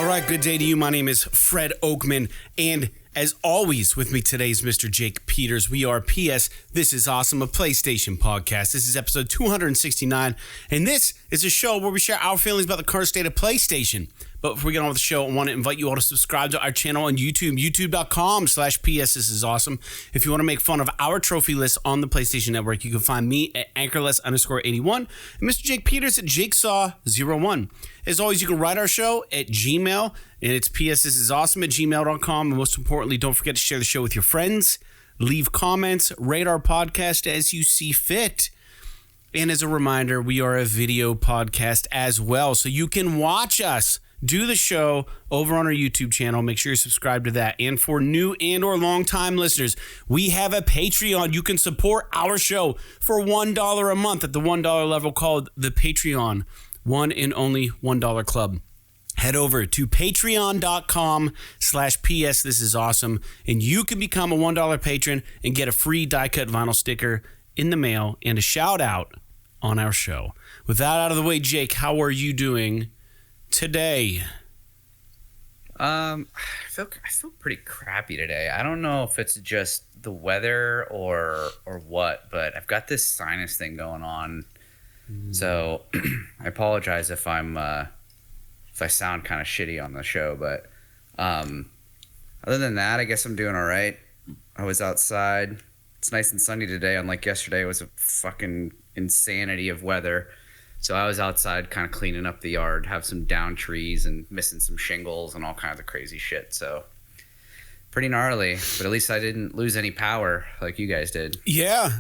All right, good day to you. My name is Fred Oakman, and as always, with me today is Mr. Jake Peters. We are PS This Is Awesome, a PlayStation podcast. This is episode 269, and this is a show where we share our feelings about the current state of PlayStation. But before we get on with the show, I want to invite you all to subscribe to our channel on YouTube, youtube.com/PS This Is Awesome. If you want to make fun of our trophy list on the PlayStation Network, you can find me at Anchorless_81 and Mr. Jake Peters at Jakesaw01. As always, you can write our show at Gmail, and it's psthisisawesome@gmail.com. And most importantly, don't forget to share the show with your friends, leave comments, rate our podcast as you see fit. And as a reminder, we are a video podcast as well, so you can watch us do the show over on our YouTube channel. Make sure you subscribe to that. And for new and or long-time listeners, we have a Patreon. You can support our show for $1 a month at the $1 level, called the Patreon One and Only $1 Club. Head over to patreon.com/PS This Is Awesome, and you can become a $1 patron and get a free die-cut vinyl sticker in the mail and a shout-out on our show. With that out of the way, Jake, how are you doing today? I feel pretty crappy today. I don't know if it's just the weather or what, but I've got this sinus thing going on. So I apologize if I sound kind of shitty on the show, but other than that, I guess I'm doing all right. I was outside. It's nice and sunny today, unlike yesterday. It was a fucking insanity of weather. So I was outside kind of cleaning up the yard, have some down trees and missing some shingles and all kinds of crazy shit. So pretty gnarly, but at least I didn't lose any power like you guys did. Yeah.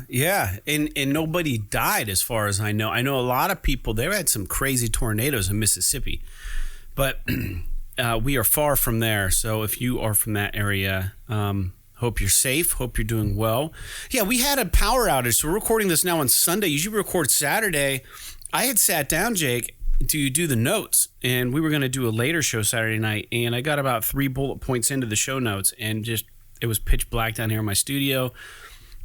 And nobody died as far as I know. I know a lot of people, they had some crazy tornadoes in Mississippi, but we are far from there. So if you are from that area, hope you're safe. Hope you're doing well. Yeah, we had a power outage. So we're recording this now on Sunday. Usually we record Saturday. I had sat down, Jake, to do the notes, and we were going to do a later show Saturday night, and I got about 3 bullet points into the show notes, and just it was pitch black down here in my studio,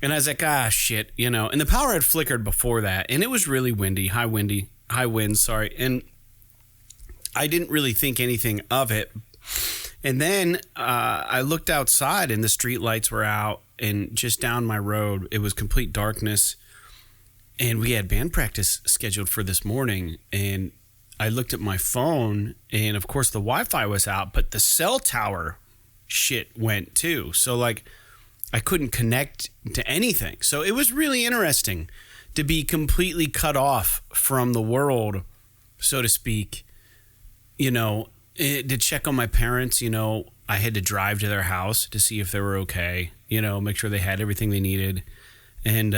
and I was like, shit, you know, and the power had flickered before that, and it was really windy, high winds, and I didn't really think anything of it. And then I looked outside, and the street lights were out, and just down my road, it was complete darkness. And we had band practice scheduled for this morning, and I looked at my phone, and of course the Wi-Fi was out, but the cell tower shit went too. So like I couldn't connect to anything. So it was really interesting to be completely cut off from the world, so to speak. You know, to check on my parents, you know, I had to drive to their house to see if they were okay, you know, make sure they had everything they needed. And,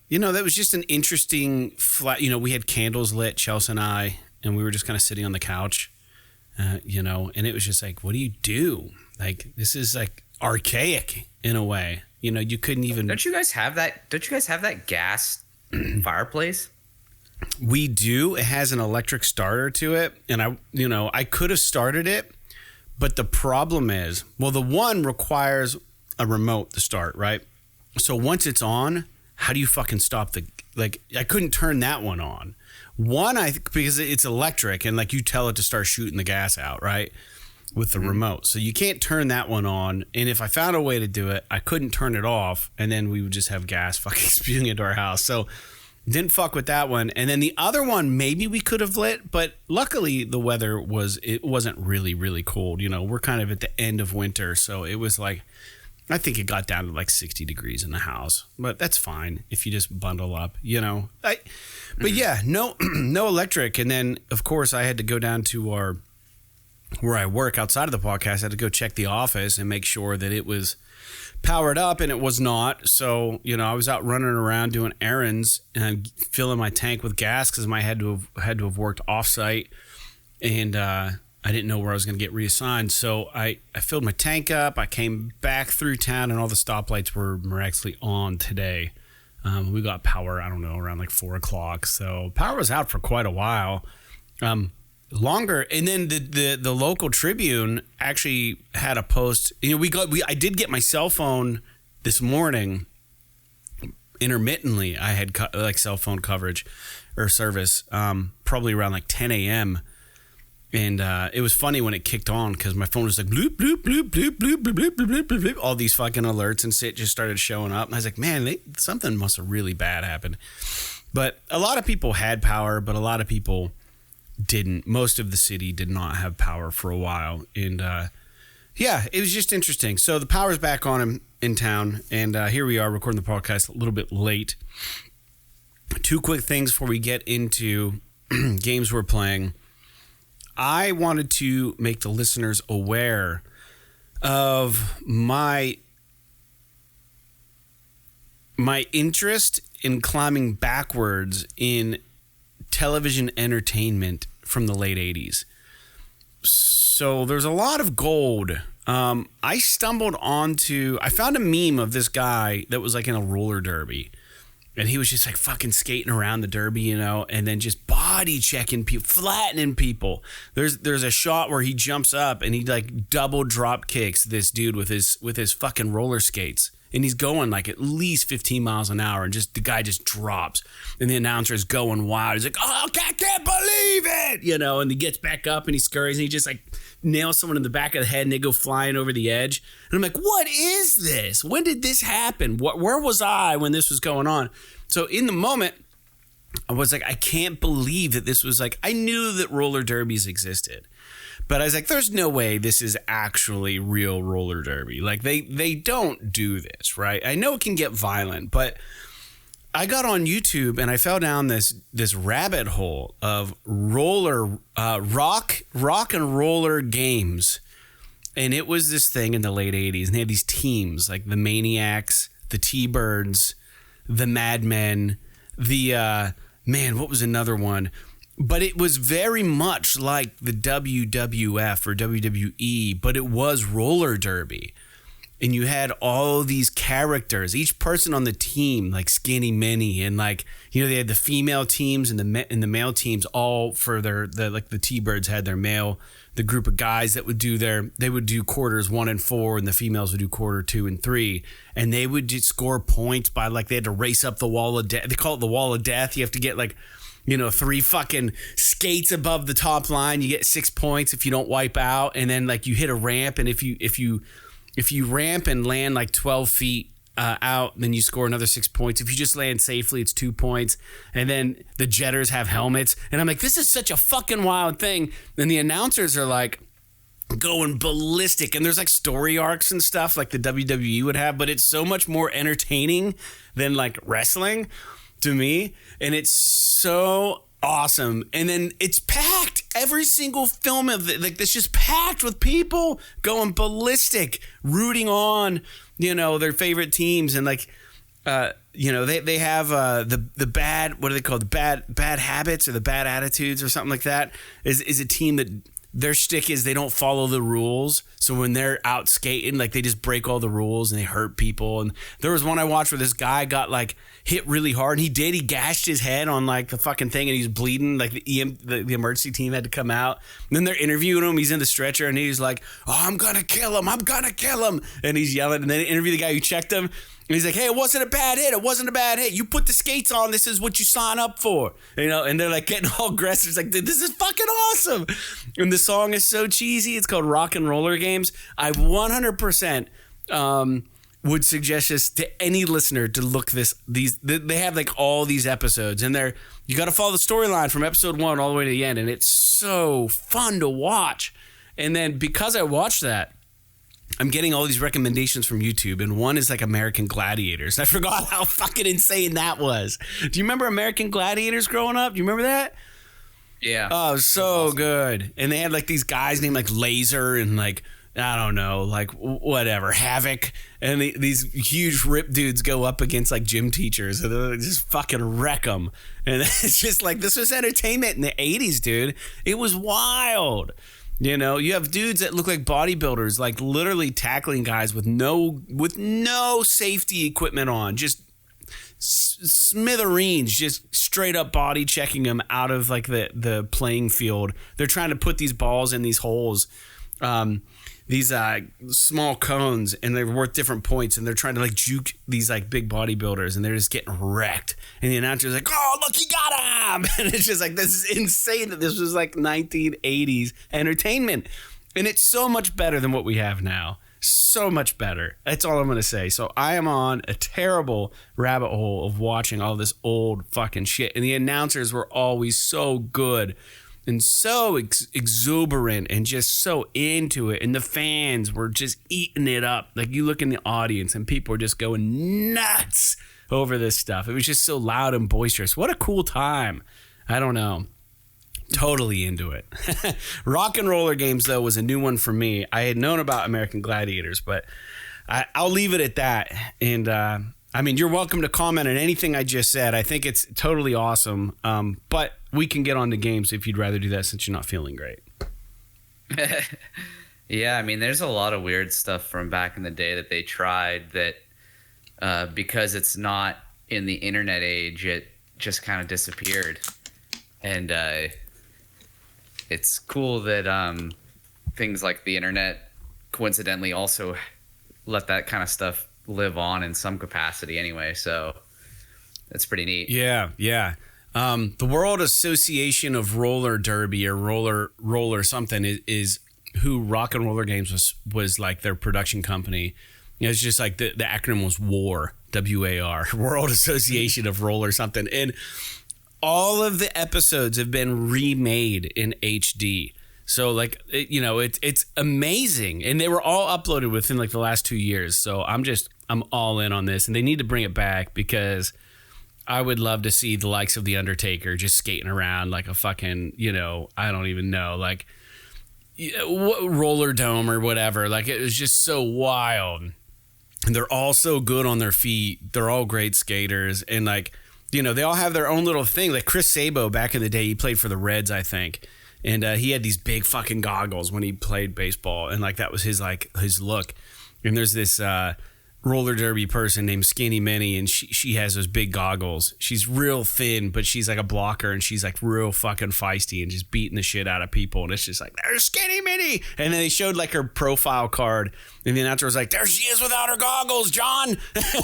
you know, that was just an interesting flat, you know, we had candles lit, Chelsea and I, and we were just kind of sitting on the couch, you know, and it was just like, what do you do? Like, this is like archaic in a way, you know, you couldn't even. Don't you guys have that gas fireplace? We do. It has an electric starter to it. And I could have started it, but the problem is, well, the one requires a remote to start, right? So once it's on, how do you fucking stop I couldn't turn that one on. Because it's electric and like you tell it to start shooting the gas out, right? With the remote. So you can't turn that one on. And if I found a way to do it, I couldn't turn it off. And then we would just have gas fucking spewing into our house. So didn't fuck with that one. And then the other one, maybe we could have lit, but luckily the weather wasn't really, really cold. You know, we're kind of at the end of winter. So it was like, I think it got down to like 60 degrees in the house, but that's fine if you just bundle up, you know. But yeah, no electric. And then, of course, I had to go down to where I work outside of the podcast. I had to go check the office and make sure that it was powered up, and it was not. So, you know, I was out running around doing errands and filling my tank with gas because I had to have worked offsite, and I didn't know where I was going to get reassigned. So I filled my tank up. I came back through town, and all the stoplights were miraculously on today. We got power, I don't know, around like 4 o'clock. So power was out for quite a while. Longer. And then the local Tribune actually had a post. You know, I did get my cell phone this morning intermittently. I had like cell phone coverage or service, probably around like 10 a.m. And it was funny when it kicked on because my phone was like bloop, bloop, bloop, bloop, bloop, bloop, bloop, bloop, bloop, bloop. All these fucking alerts and shit just started showing up. And I was like, man, something must have really bad happened. But a lot of people had power, but a lot of people didn't. Most of the city did not have power for a while. And yeah, it was just interesting. So the power's back on in town. And here we are recording the podcast a little bit late. Two quick things before we get into games we're playing. I wanted to make the listeners aware of my interest in climbing backwards in television entertainment from the late 80s. So there's a lot of gold. I found a meme of this guy that was like in a roller derby. And he was just like fucking skating around the derby, you know, and then just body checking people, flattening people. There's a shot where he jumps up and he like double drop kicks this dude with his fucking roller skates. And he's going like at least 15 miles an hour, and just the guy just drops. And the announcer is going wild. He's like, "Oh, I can't believe it!" You know, and he gets back up and he scurries and he just like nails someone in the back of the head and they go flying over the edge. And I'm like, what is this? When did this happen? Where was I when this was going on? So in the moment, I was like, I can't believe that this was like, I knew that roller derbies existed. But I was like, there's no way this is actually real roller derby. Like they don't do this, right? I know it can get violent, but I got on YouTube and I fell down this rabbit hole of roller rock and roller games. And it was this thing in the late 80s. And they had these teams like the Maniacs, the T-Birds, the Mad Men, the what was another one? But it was very much like the WWF or WWE, but it was roller derby. And you had all these characters, each person on the team, like Skinny Minnie, and like, you know, they had the female teams and the male teams, all for like the T-Birds had their male, the group of guys that would they would do quarters 1 and 4, and the females would do quarter 2 and 3. And they would just score points by like, they had to race up the wall of death. They call it the wall of death. You have to get like, you know, 3 fucking skates above the top line. You get 6 points if you don't wipe out. And then like you hit a ramp, and if you ramp and land like 12 feet out, then you score another 6 points. If you just land safely, it's 2 points. And then the jetters have helmets. And I'm like, this is such a fucking wild thing. And the announcers are like going ballistic. And there's like story arcs and stuff like the WWE would have, but it's so much more entertaining than like wrestling to me. And it's so awesome. And then it's packed. Every single film of it, like, it's just packed with people going ballistic, rooting on, you know, their favorite teams. And like, you know, they have the bad, what are they called? The bad habits or the bad attitudes or something like that is a team that their shtick is they don't follow the rules. So when they're out skating, like they just break all the rules and they hurt people. And there was one I watched where this guy got like hit really hard, and he gashed his head on like the fucking thing, and he's bleeding. Like the emergency team had to come out. And then they're interviewing him. He's in the stretcher and he's like, "Oh, I'm gonna kill him. And he's yelling. And then they interview the guy who checked him. And he's like, "Hey, it wasn't a bad hit. You put the skates on. This is what you sign up for." You know, and they're like getting all aggressive. It's like, this is fucking awesome. And the song is so cheesy. It's called Rock and Roller Games. I 100% would suggest this to any listener to look they have like all these episodes, and you got to follow the storyline from episode 1 all the way to the end. And it's so fun to watch. And then because I watched that, I'm getting all these recommendations from YouTube, and one is like American Gladiators. I forgot how fucking insane that was. Do you remember American Gladiators growing up? Do you remember that? Yeah. Oh, so good. And they had like these guys named like Laser and like, I don't know, like whatever, Havoc. And these huge rip dudes go up against like gym teachers, and they just fucking wreck them. And it's just like, this was entertainment in the 80s, dude. It was wild. You know, you have dudes that look like bodybuilders, like literally tackling guys with no safety equipment on, just smithereens, just straight up body checking them out of like the playing field. They're trying to put these balls in these holes, these small cones, and they're worth different points, and they're trying to like juke these like big bodybuilders, and they're just getting wrecked. And the announcer's like, "Oh, look, he got him!" And it's just like, this is insane that this was like 1980s entertainment, and it's so much better than what we have now. So much better. That's all I'm gonna say. So I am on a terrible rabbit hole of watching all this old fucking shit, and the announcers were always so good and so exuberant and just so into it, and the fans were just eating it up. Like, you look in the audience and people are just going nuts over this stuff. It was just so loud and boisterous. What a cool time. I don't know. Totally into it. Rock and Roller Games, though, was a new one for me. I had known about American Gladiators, but I'll leave it at that. And I mean, you're welcome to comment on anything I just said. I think it's totally awesome. But we can get on to games if you'd rather do that, since you're not feeling great. Yeah, I mean, there's a lot of weird stuff from back in the day that they tried that because it's not in the internet age, it just kind of disappeared. And it's cool that things like the internet coincidentally also let that kind of stuff live on in some capacity anyway. So that's pretty neat. Yeah. The World Association of Roller Derby, or roller something, is who Rock and Roller Games was like their production company. You know, it's just like the acronym was WAR, WAR, World Association of Roller something. And all of the episodes have been remade in HD. So like, it's amazing. And they were all uploaded within like the last 2 years. So I'm all in on this, and they need to bring it back, because I would love to see the likes of The Undertaker just skating around like a fucking, I don't even know, like roller dome or whatever. Like, it was just so wild. And they're all so good on their feet. They're all great skaters. And like, they all have their own little thing. Like Chris Sabo, back in the day, he played for the Reds, I think. And he had these big fucking goggles when he played baseball. And like, that was his look. And there's this roller derby person named Skinny Minnie, and she has those big goggles. She's real thin, but she's like a blocker, and she's like real fucking feisty and just beating the shit out of people. And it's just like, there's Skinny Minnie. And then they showed like her profile card, and the announcer was like, there she is without her goggles, John.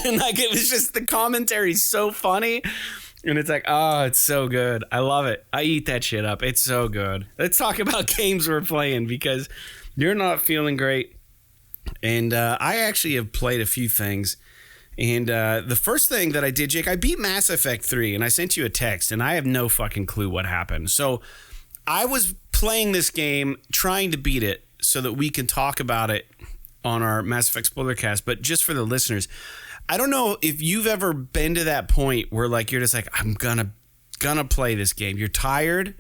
And like, it was just, the commentary's so funny. And it's like, oh, it's so good. I love it. I eat that shit up. It's so good. Let's talk about games we're playing, because you're not feeling great. And I actually have played a few things. And the first thing that I did, Jake, I beat Mass Effect 3, and I sent you a text, and I have no fucking clue what happened. So I was playing this game, trying to beat it so that we can talk about it on our Mass Effect spoiler cast. But just for the listeners, I don't know if you've ever been to that point where like, you're just like, I'm gonna play this game. You're tired,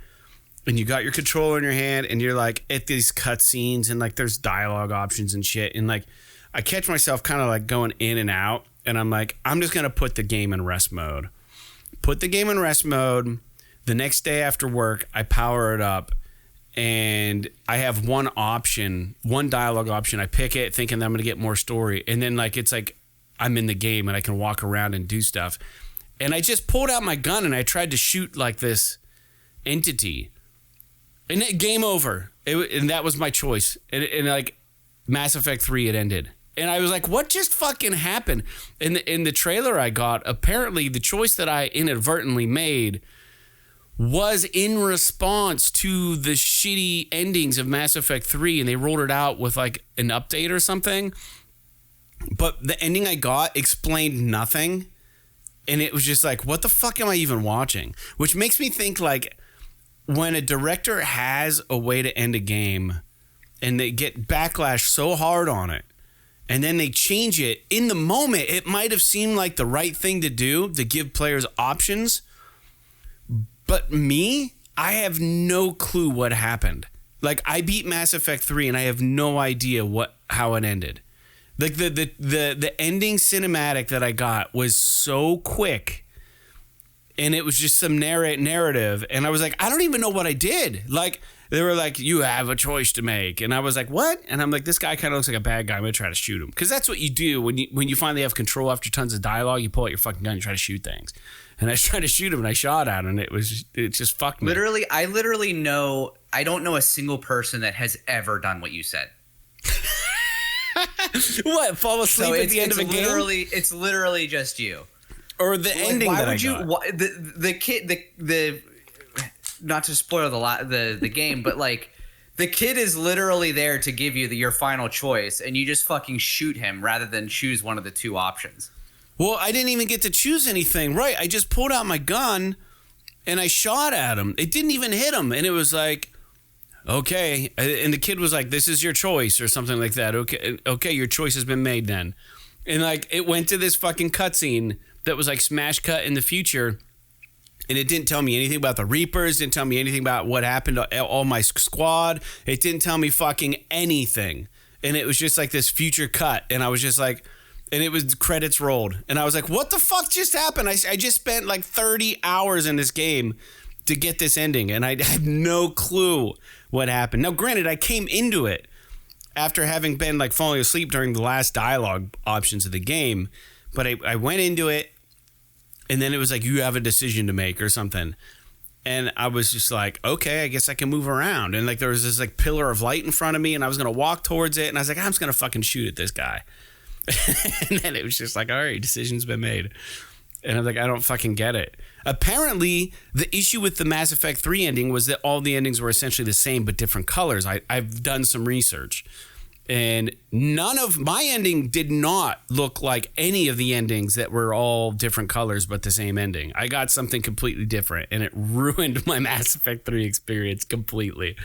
and you got your controller in your hand, and you're like at these cutscenes, and like there's dialogue options and shit. And like, I catch myself kind of like going in and out, and I'm like, I'm just going to put the game in rest mode. Put the game in rest mode. The next day after work, I power it up, and I have one dialogue option. I pick it thinking that I'm going to get more story. And then like, it's like I'm in the game and I can walk around and do stuff. And I just pulled out my gun and I tried to shoot like this entity. And game over. And that was my choice. And like Mass Effect 3, it ended. And I was like, what just fucking happened? In the trailer I got, apparently the choice that I inadvertently made was in response to the shitty endings of Mass Effect 3. And they rolled it out with like an update or something. But the ending I got explained nothing. And it was just like, what the fuck am I even watching? Which makes me think like, when a director has a way to end a game and they get backlash so hard on it, and then they change it in the moment, it might have seemed like the right thing to do to give players options. But me, I have no clue what happened. Like, I beat Mass Effect 3 and I have no idea how it ended. Like the ending cinematic that I got was so quick. And it was just some narrative. And I was like, I don't even know what I did. Like, they were like, you have a choice to make. And I was like, what? And I'm like, this guy kind of looks like a bad guy. I'm going to try to shoot him. Because that's what you do when you finally have control after tons of dialogue. You pull out your fucking gun and you try to shoot things. And I tried to shoot him and I shot at him. And it just fucked me. I literally know I don't know a single person that has ever done what you said. What? Fall asleep at the end of a game? It's literally just you. Or the ending why that would I got. Why, the kid the not to spoil the game, but like the kid is literally there to give you your final choice, and you just fucking shoot him rather than choose one of the two options. Well, I didn't even get to choose anything. Right. I just pulled out my gun and I shot at him. It didn't even hit him. And it was like, okay. And the kid was like, this is your choice or something like that. Okay, your choice has been made then. And like it went to this fucking cutscene that was like smash cut in the future. And it didn't tell me anything about the Reapers. Didn't tell me anything about what happened to all my squad. It didn't tell me fucking anything. And it was just like this future cut. And I was just like... And it was credits rolled. And I was like, what the fuck just happened? I just spent like 30 hours in this game to get this ending. And I had no clue what happened. Now, granted, I came into it after having been like falling asleep during the last dialogue options of the game. But I went into it and then it was like, you have a decision to make or something. And I was just like, okay, I guess I can move around. And like there was this like pillar of light in front of me and I was going to walk towards it. And I was like, I'm just going to fucking shoot at this guy. And then it was just like, all right, decision's been made. And I'm like, I don't fucking get it. Apparently, the issue with the Mass Effect 3 ending was that all the endings were essentially the same but different colors. I've done some research. And none of my ending did not look like any of the endings that were all different colors but the same ending. I got something completely different, and it ruined my Mass Effect 3 experience completely.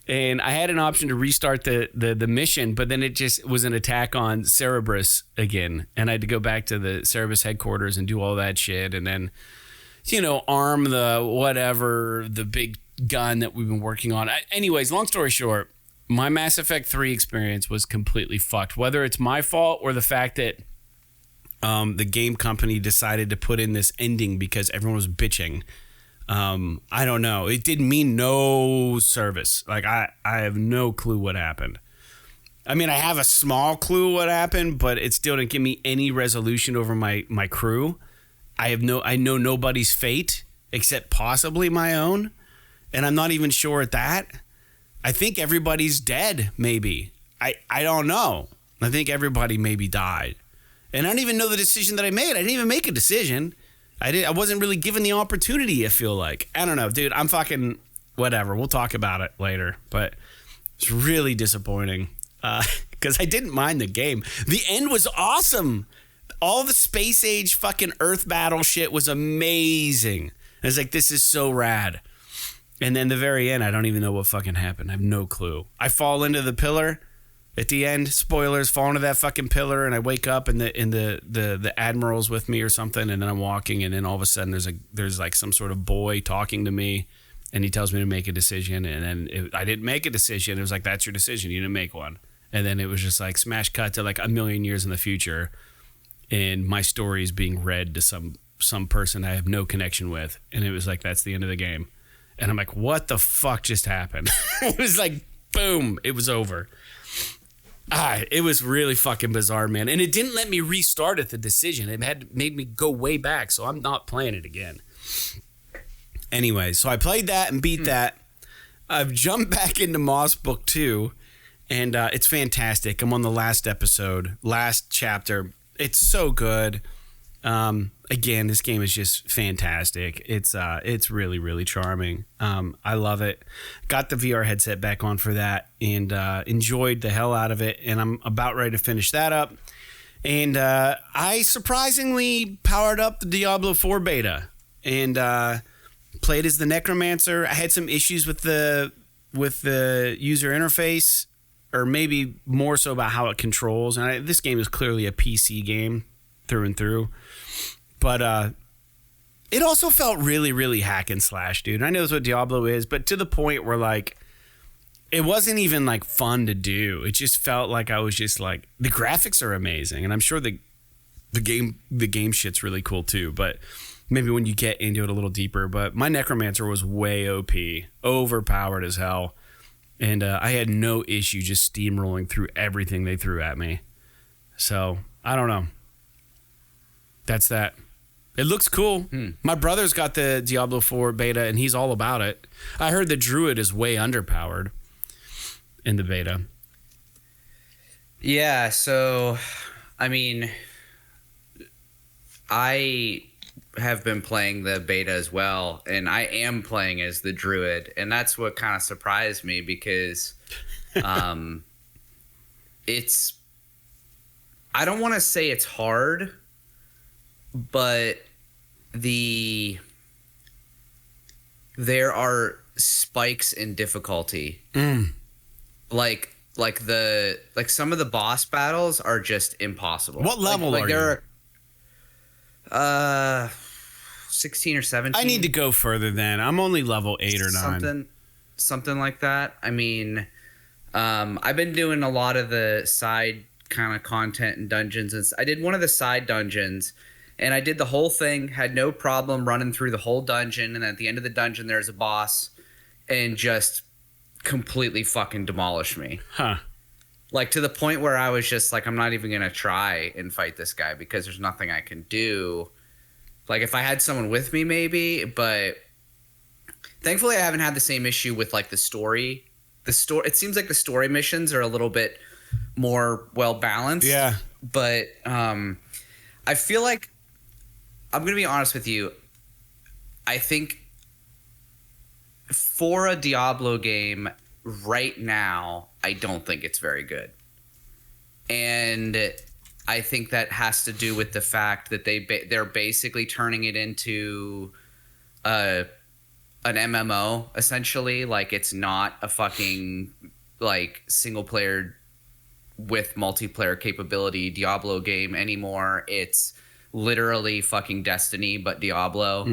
And I had an option to restart the mission, but then it just was an attack on Cerberus again. And I had to go back to the Cerberus headquarters and do all that shit. And then, arm the big gun that we've been working on. Anyways, long story short, my Mass Effect 3 experience was completely fucked. Whether it's my fault or the fact that the game company decided to put in this ending because everyone was bitching. I don't know. It didn't mean no service. Like I have no clue what happened. I mean, I have a small clue what happened, but it still didn't give me any resolution over my crew. I know nobody's fate except possibly my own. And I'm not even sure at that. I think everybody's dead, maybe. I don't know. I think everybody maybe died. And I don't even know the decision that I made. I didn't even make a decision. I wasn't really given the opportunity, I feel like. I don't know, dude. I'm fucking whatever. We'll talk about it later. But it's really disappointing because I didn't mind the game. The end was awesome. All the space age fucking Earth battle shit was amazing. I was like, this is so rad. And then the very end, I don't even know what fucking happened. I have no clue. I fall into the pillar at the end. Spoilers, fall into that fucking pillar, and I wake up and the admiral's with me or something, and then I'm walking, and then all of a sudden there's like some sort of boy talking to me, and he tells me to make a decision, and then I didn't make a decision. It was like, that's your decision. You didn't make one. And then it was just like smash cut to like a million years in the future, and my story is being read to some person I have no connection with, and it was like, that's the end of the game. And I'm like, what the fuck just happened? It was like, boom, it was over. It was really fucking bizarre, man. And it didn't let me restart at the decision. It had made me go way back, so I'm not playing it again. Anyway, so I played that and beat that. I've jumped back into Moss Book 2, and it's fantastic. I'm on the last episode, last chapter. It's so good. Again, this game is just fantastic. It's really, really charming. I love it. Got the VR headset back on for that and enjoyed the hell out of it. And I'm about ready to finish that up. And I surprisingly powered up the Diablo IV Beta and played as the Necromancer. I had some issues with the user interface, or maybe more so about how it controls. And this game is clearly a PC game through and through. But it also felt really, really hack and slash, dude. I know that's what Diablo is, but to the point where, like, it wasn't even, like, fun to do. It just felt like I was just, like, the graphics are amazing. And I'm sure the game shit's really cool, too. But maybe when you get into it a little deeper. But my Necromancer was way OP, overpowered as hell. And I had no issue just steamrolling through everything they threw at me. So, I don't know. That's that. It looks cool. My brother's got the Diablo IV beta, and he's all about it. I heard the Druid is way underpowered in the beta. Yeah, so, I mean, I have been playing the beta as well, and I am playing as the Druid, and that's what kind of surprised me because it's... I don't want to say it's hard, but there are spikes in difficulty. Like some of the boss battles are just impossible. What level are you? There 16 or 17. I need to go further then. I'm only level 8 or 9. Something like that. I mean, I've been doing a lot of the side kind of content and dungeons, and I did one of the side dungeons, and I did the whole thing, had no problem running through the whole dungeon, and at the end of the dungeon there's a boss and just completely fucking demolished me. Like to the point where I was just like, I'm not even gonna try and fight this guy because there's nothing I can do. Like if I had someone with me maybe, but thankfully I haven't had the same issue with like the story. It seems like the story missions are a little bit more well balanced. Yeah. But I feel like, I'm going to be honest with you, I think for a Diablo game right now, I don't think it's very good. And I think that has to do with the fact that they're basically turning it into an MMO essentially. Like it's not a fucking like single player with multiplayer capability Diablo game anymore. It's literally fucking Destiny but Diablo.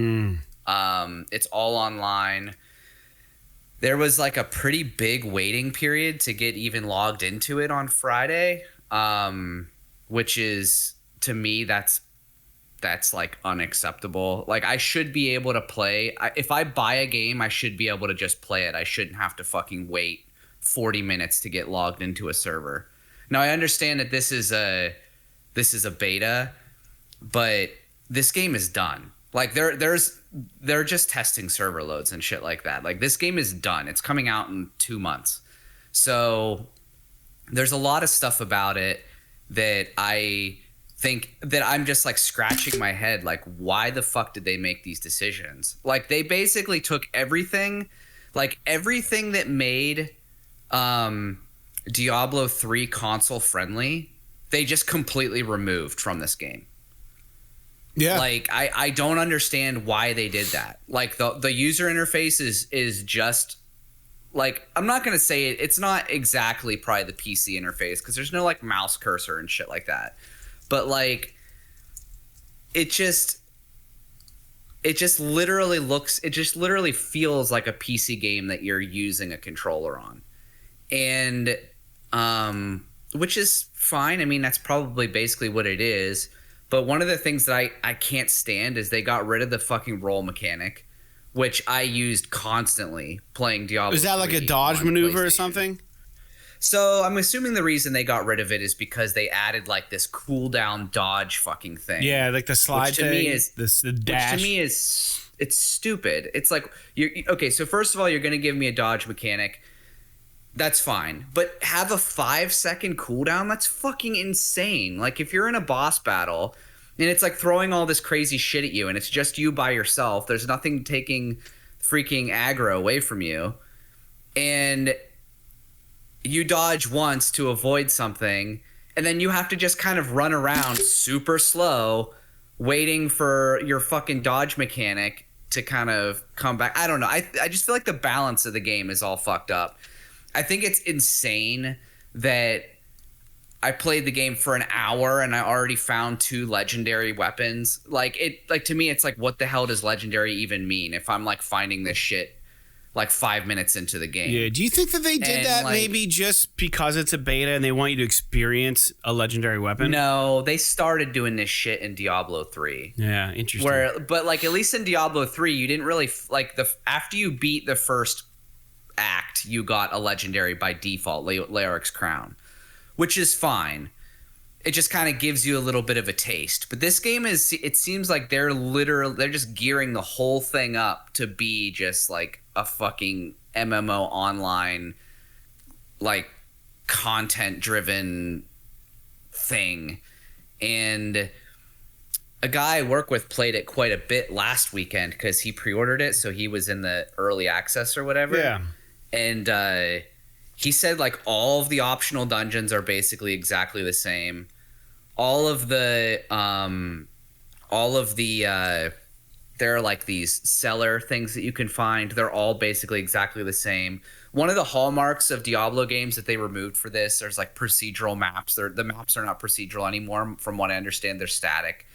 It's all online. There was like a pretty big waiting period to get even logged into it on Friday, which is, to me, that's like unacceptable. Like I should be able to play. If I buy a game, I should be able to just play it. I shouldn't have to fucking wait 40 minutes to get logged into a server. Now I understand that this is a beta, but this game is done. Like they're just testing server loads and shit like that. Like this game is done. It's coming out in 2 months. So there's a lot of stuff about it that I think that I'm just like scratching my head. Like why the fuck did they make these decisions? Like they basically took everything that made Diablo 3 console friendly, they just completely removed from this game. Yeah. Like I don't understand why they did that. Like the user interface is just like, I'm not going to say it's not exactly probably the PC interface because there's no like mouse cursor and shit like that. But like it just literally feels like a PC game that you're using a controller on. And which is fine. I mean, that's probably basically what it is. But one of the things that I can't stand is they got rid of the fucking roll mechanic, which I used constantly playing Diablo. Is that like a dodge maneuver or something? So I'm assuming the reason they got rid of it is because they added like this cooldown dodge fucking thing. Yeah, like the slide thing. The dash. Which to me is, it's stupid. It's like, okay, so first of all, you're going to give me a dodge mechanic. That's fine. But have a 5-second cooldown? That's fucking insane. Like if you're in a boss battle and it's like throwing all this crazy shit at you and it's just you by yourself, there's nothing taking freaking aggro away from you, and you dodge once to avoid something, and then you have to just kind of run around super slow waiting for your fucking dodge mechanic to kind of come back. I don't know. I just feel like the balance of the game is all fucked up. I think it's insane that I played the game for an hour and I already found 2 legendary weapons. Like to me, it's like, what the hell does legendary even mean if I'm like finding this shit like 5 minutes into the game? Yeah. Do you think that they did that like, maybe just because it's a beta and they want you to experience a legendary weapon? No, they started doing this shit in Diablo 3. Yeah, interesting. But like at least in Diablo 3, you didn't really like after you beat the first act, you got a legendary by default, Leoric's Crown, which is fine. it just kind of gives you a little bit of a taste. But this game is, it seems like they're just gearing the whole thing up to be just like a fucking MMO online, like content driven thing. And a guy I work with played it quite a bit last weekend because he pre-ordered it, so he was in the early access or whatever. Yeah. And he said like all of the optional dungeons are basically exactly the same. All of the there are like these seller things that you can find. They're all basically exactly the same. One of the hallmarks of Diablo games that they removed for this, there's like procedural maps. The maps are not procedural anymore. From what I understand, they're static.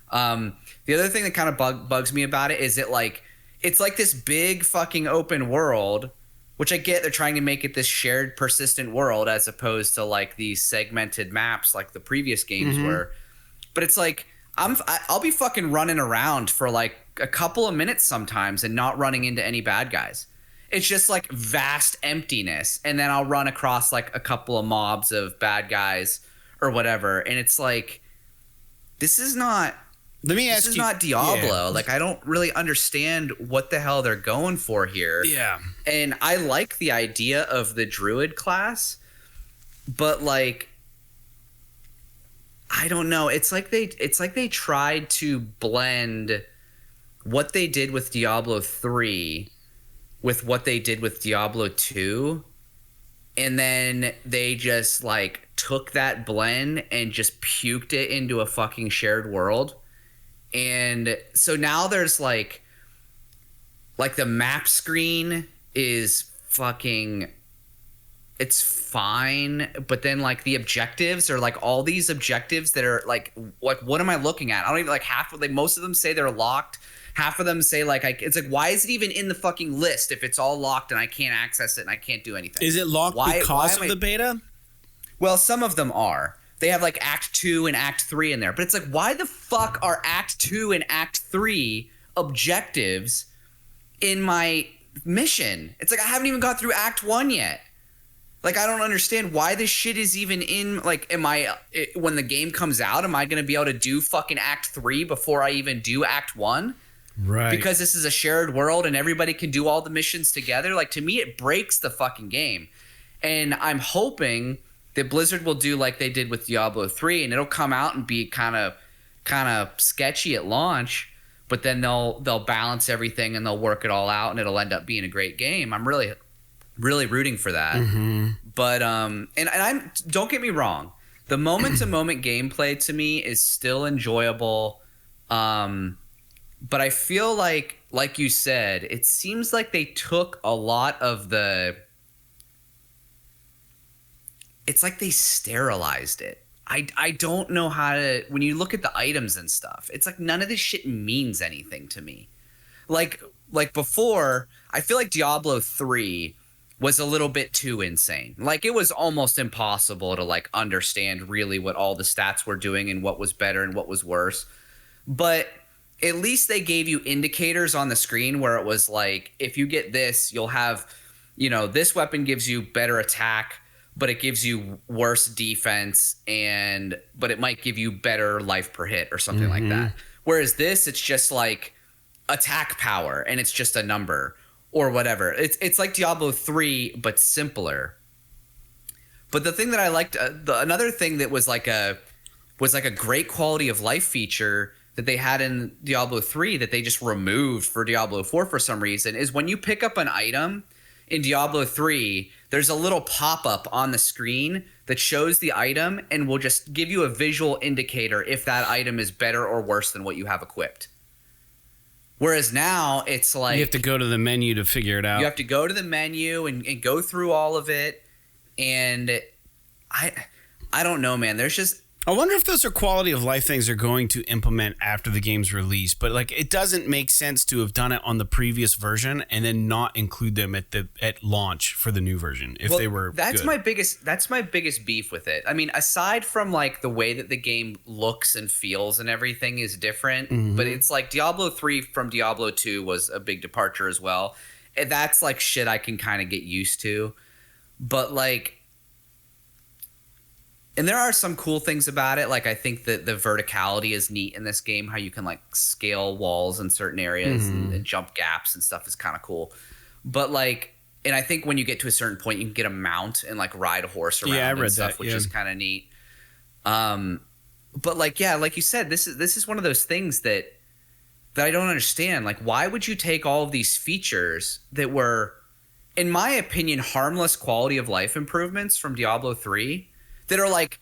The other thing that kind of bugs me about it is it's like this big fucking open world, which I get they're trying to make it this shared persistent world as opposed to like these segmented maps like the previous games were. But it's like I'll be fucking running around for like a couple of minutes sometimes and not running into any bad guys. It's just like vast emptiness, and then I'll run across like a couple of mobs of bad guys or whatever, and it's like this is not Diablo. Yeah. Like, I don't really understand what the hell they're going for here. Yeah. And I like the idea of the druid class, but like I don't know. It's like they tried to blend what they did with Diablo 3 with what they did with Diablo 2, and then they just like took that blend and just puked it into a fucking shared world. And so now there's like the map screen is fucking, it's fine, but then like the objectives are like all these objectives that are like what am I looking at? I don't even like most of them say they're locked. Half of them say like it's like, why is it even in the fucking list if it's all locked and I can't access it and I can't do anything? Is it locked because of the beta? Well, some of them are. They have like Act 2 and Act 3 in there. But it's like, why the fuck are Act 2 and Act 3 objectives in my mission? It's like I haven't even got through Act 1 yet. Like, I don't understand why this shit is even in, like, when the game comes out, am I going to be able to do fucking Act 3 before I even do Act 1? Right. Because this is a shared world and everybody can do all the missions together. Like, to me, it breaks the fucking game. And I'm hoping that Blizzard will do like they did with Diablo 3, and it'll come out and be kind of sketchy at launch, but then they'll balance everything and they'll work it all out and it'll end up being a great game. I'm really rooting for that. But and I'm, don't get me wrong, the moment to moment gameplay to me is still enjoyable. But I feel like you said, it seems like they took a lot of it's like they sterilized it. I don't know how to, when you look at the items and stuff, it's like none of this shit means anything to me. Like before, I feel like Diablo 3 was a little bit too insane. Like, it was almost impossible to like understand really what all the stats were doing and what was better and what was worse. But at least they gave you indicators on the screen where it was like, if you get this, you'll have, this weapon gives you better attack, but it gives you worse defense, but it might give you better life per hit or something like that. Whereas this, it's just like attack power and it's just a number or whatever. It's like Diablo 3 but simpler. But the thing that I liked, another thing that was like a great quality of life feature that they had in Diablo 3 that they just removed for Diablo 4 for some reason, is when you pick up an item in Diablo 3, there's a little pop-up on the screen that shows the item and will just give you a visual indicator if that item is better or worse than what you have equipped. Whereas now it's like, you have to go to the menu to figure it out. You have to go to the menu and go through all of it. And I don't know, man. There's just, I wonder if those are quality of life things they're going to implement after the game's release. But like, it doesn't make sense to have done it on the previous version and then not include them at launch for the new version if they were that's good. That's my biggest beef with it. I mean, aside from like the way that the game looks and feels and everything is different, but it's like Diablo 3 from Diablo 2 was a big departure as well. And that's like shit I can kind of get used to. But like, And there are some cool things about it. Like, I think that the verticality is neat in this game. How you can like scale walls in certain areas and jump gaps and stuff is kind of cool. But like, and I think when you get to a certain point, you can get a mount and like ride a horse around and stuff, which is kind of neat. But like, yeah, like you said, this is one of those things that I don't understand. Like, why would you take all of these features that were, in my opinion, harmless quality of life improvements from Diablo 3 that are like,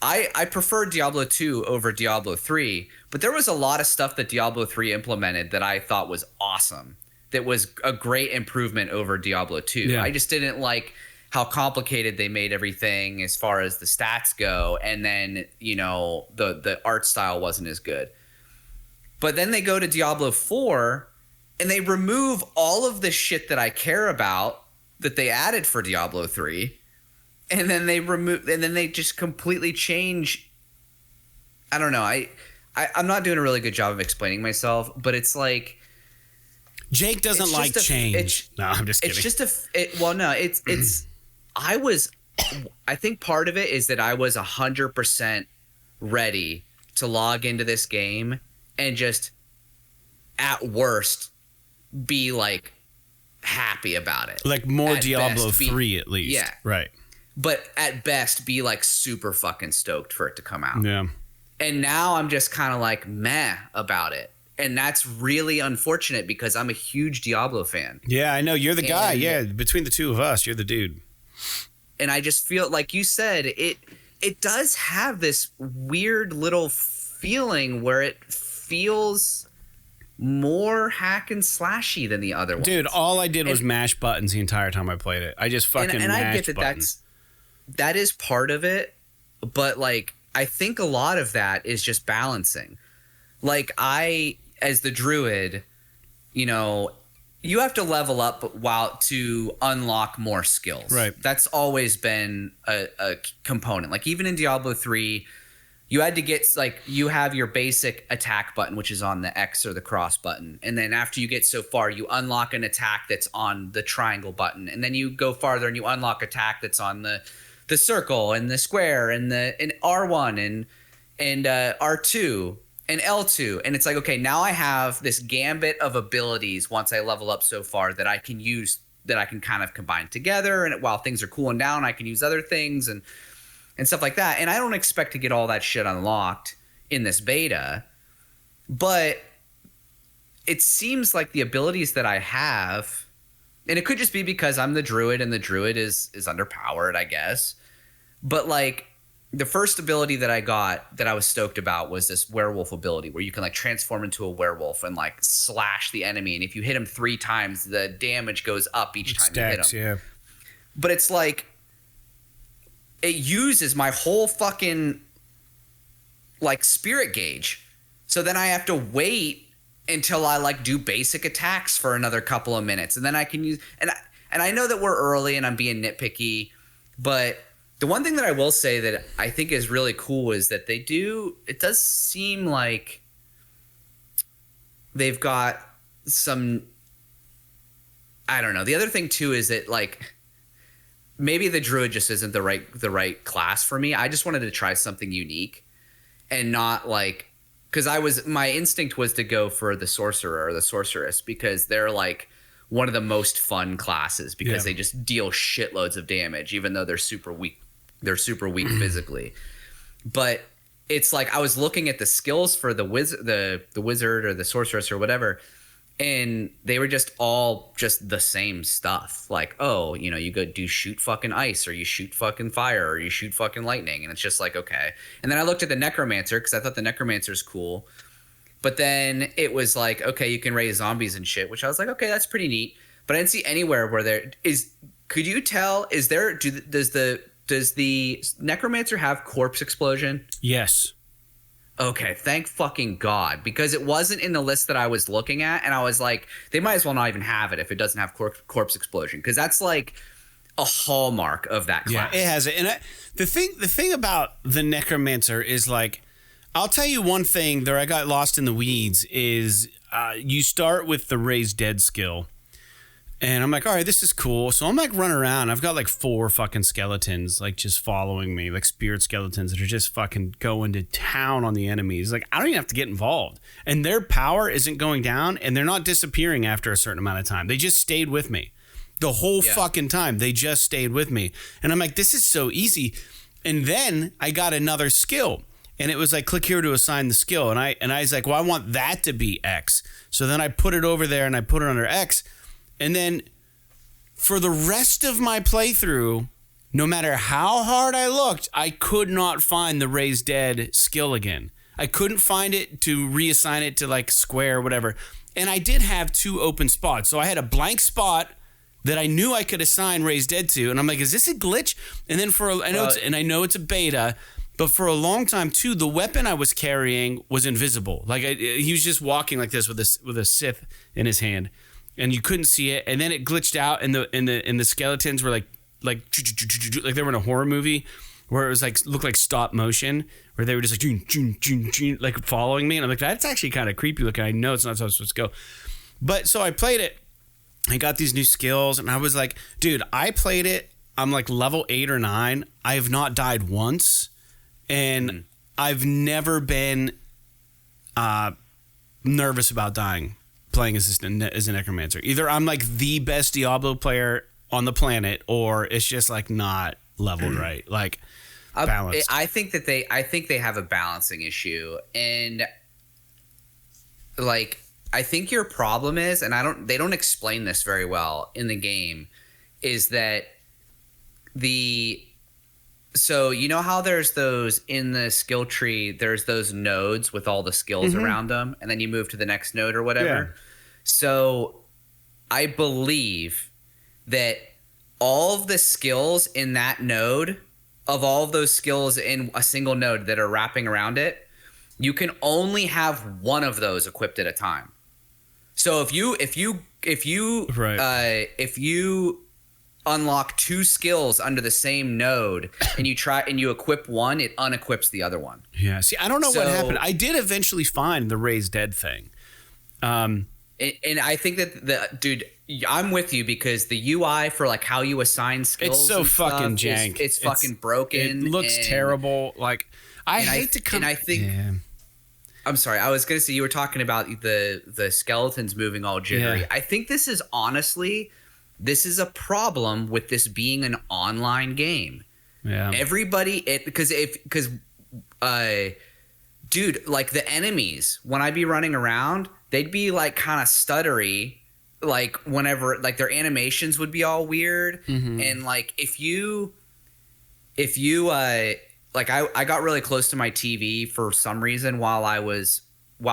I prefer Diablo 2 over Diablo 3, but there was a lot of stuff that Diablo 3 implemented that I thought was awesome. That was a great improvement over Diablo 2. Yeah. I just didn't like how complicated they made everything as far as the stats go, and then, you know, the art style wasn't as good. But then they go to Diablo 4 and they remove all of the shit that I care about that they added for Diablo 3. And then they just completely change. I don't know. I'm not doing a really good job of explaining myself, but it's like Jake doesn't like change. No, I'm just kidding. It's just I think part of it is that I was 100% ready to log into this game and just at worst be like happy about it. Like more Diablo 3 at least. Yeah. Right. But at best, be like super fucking stoked for it to come out. Yeah. And now I'm just kind of like meh about it. And that's really unfortunate because I'm a huge Diablo fan. Yeah, I know. You're the guy. Yeah, between the two of us, you're the dude. And I just feel, like you said, it does have this weird little feeling where it feels more hack and slashy than the other ones. Dude, all I did was mash buttons the entire time I played it. I just fucking mashed I get buttons. That is part of it, but like I think a lot of that is just balancing. Like I, as the druid, you know, you have to level up to unlock more skills. Right. That's always been a component. Like even in Diablo 3, you had to get, like, you have your basic attack button, which is on the X or the cross button. And then after you get so far, you unlock an attack that's on the triangle button. And then you go farther and you unlock attack that's on the circle and the square and R1 and R2 and L2. And it's like, okay, now I have this gambit of abilities once I level up so far that I can use, that I can kind of combine together. And while things are cooling down, I can use other things and stuff like that. And I don't expect to get all that shit unlocked in this beta, but it seems like the abilities that I have, and it could just be because I'm the druid and the druid is underpowered, I guess. But like the first ability that I got that I was stoked about was this werewolf ability where you can like transform into a werewolf and like slash the enemy. And if you hit him 3 times, the damage goes up each time you hit him. Yeah. But it's like, it uses my whole fucking like spirit gauge. So then I have to wait until I like do basic attacks for another couple of minutes. And then I can use, and I know that we're early and I'm being nitpicky, but the one thing that I will say that I think is really cool is that it does seem like they've got some, I don't know. The other thing too is that like, maybe the druid just isn't the right class for me. I just wanted to try something unique and not like, because my instinct was to go for the sorcerer or the sorceress because they're like one of the most fun classes because they just deal shitloads of damage, even though they're super weak. They're super weak physically. But it's like I was looking at the skills for the wizard or the sorceress or whatever, and they were just all just the same stuff. Like, oh, you know, you go shoot fucking ice, or you shoot fucking fire, or you shoot fucking lightning. And it's just like, okay. And then I looked at the necromancer because I thought the necromancer's cool. But then it was like, okay, you can raise zombies and shit, which I was like, okay, that's pretty neat. But I didn't see anywhere where there is. Could you tell? Is there? Does the necromancer have corpse explosion? Yes. Okay, thank fucking God, because it wasn't in the list that I was looking at, and I was like, they might as well not even have it if it doesn't have corpse explosion, because that's like a hallmark of that class. Yeah, it has it. And the thing about the necromancer is like, I'll tell you one thing that I got lost in the weeds is you start with the raise dead skill, And I'm like, all right, this is cool. So I'm like running around. I've got like 4 fucking skeletons, like just following me, like spirit skeletons that are just fucking going to town on the enemies. Like, I don't even have to get involved. And their power isn't going down, and they're not disappearing after a certain amount of time. They just stayed with me the whole fucking time. They just stayed with me. And I'm like, this is so easy. And then I got another skill. And it was like, click here to assign the skill. And I was like, well, I want that to be X. So then I put it over there and I put it under X. And then for the rest of my playthrough, no matter how hard I looked, I could not find the raise dead skill again. I couldn't find it to reassign it to like square or whatever. And I did have 2 open spots. So I had a blank spot that I knew I could assign raise dead to. And I'm like, is this a glitch? And then I know it's a beta, but for a long time too, the weapon I was carrying was invisible. Like he was just walking like this with a scythe in his hand. And you couldn't see it, and then it glitched out, and the skeletons were like they were in a horror movie, where it was like looked like stop motion, where they were just like like following me, and I'm like, that's actually kind of creepy looking. I know it's not how it's supposed to go, but so I played it. I got these new skills, and I was like, dude, I played it. I'm like level 8 or 9. I have not died once, and I've never been nervous about dying playing as a necromancer. Either I'm like the best Diablo player on the planet, or it's just like not leveled right, like balanced. I think they have a balancing issue, and like I think your problem is, and they don't explain this very well in the game, is that so you know how there's those in the skill tree, there's those nodes with all the skills around them, and then you move to the next node or whatever. Yeah. So I believe that all of the skills in that node, of all of those skills in a single node that are wrapping around it, you can only have one of those equipped at a time. So if you unlock 2 skills under the same node and you equip one, it unequips the other one. Yeah. See, I don't know what happened. I did eventually find the raise dead thing. And I think that dude, I'm with you, because the UI for like how you assign skills, it's so fucking jank. It's fucking broken. It looks terrible. Like I think. Yeah. I'm sorry. I was gonna say, you were talking about the skeletons moving all jittery. Yeah. I think this is a problem with this being an online game. Yeah. Dude, like the enemies, when I be running around, they'd be like kind of stuttery, like whenever, like their animations would be all weird. And like if you like I got really close to my TV for some reason while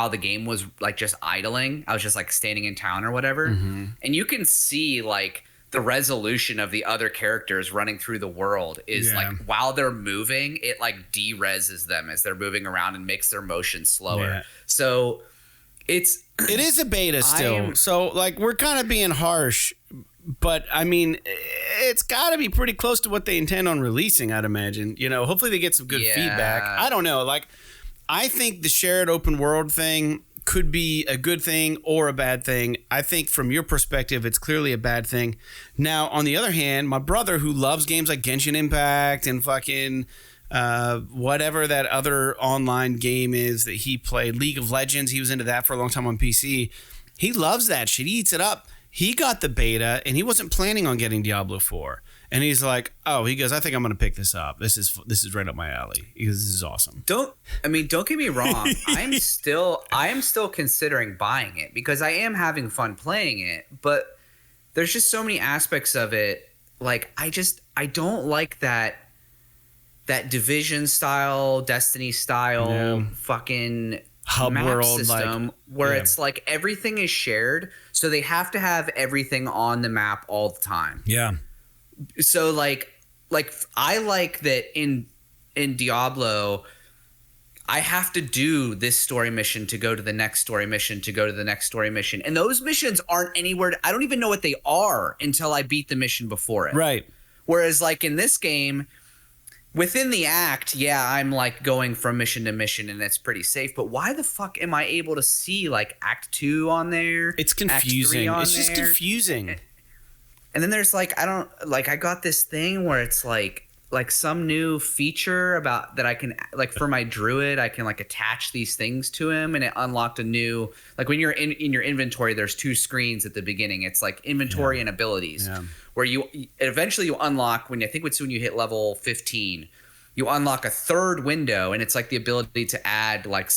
the game was like just idling. I was just like standing in town or whatever. And you can see like the resolution of the other characters running through the world is like, while they're moving, it like de-reses them as they're moving around and makes their motion slower. Yeah. So it is a beta still. So like we're kind of being harsh, but I mean, it's got to be pretty close to what they intend on releasing, I'd imagine. You know, hopefully they get some good feedback. I don't know. Like, I think the shared open world thing could be a good thing or a bad thing. I think from your perspective, it's clearly a bad thing. Now, on the other hand, my brother, who loves games like Genshin Impact and fucking whatever that other online game is that he played, League of Legends, he was into that for a long time on PC. He loves that shit. He eats it up. He got the beta, and he wasn't planning on getting Diablo 4. And he's like, he goes, I think I'm going to pick this up. This is right up my alley. He goes, this is awesome. Don't get me wrong. I am still considering buying it because I am having fun playing it. But there's just so many aspects of it. Like, I don't like that Division style, Destiny style, fucking hub map world system where it's like everything is shared. So they have to have everything on the map all the time. Yeah. So like I like that in Diablo, I have to do this story mission to go to the next story mission to go to the next story mission. And those missions aren't anywhere. I don't even know what they are until I beat the mission before it. Right. Whereas like in this game, within the act, I'm like going from mission to mission and it's pretty safe. But why the fuck am I able to see like Act 2 on there? It's confusing. It's just confusing. And then there's like I got this thing where it's like some new feature about that I can like for my druid I can like attach these things to him, and it unlocked a new like when you're in your inventory there's 2 screens at the beginning. It's like inventory and abilities where you eventually you unlock when you hit level 15 you unlock a 3rd window, and it's like the ability to add like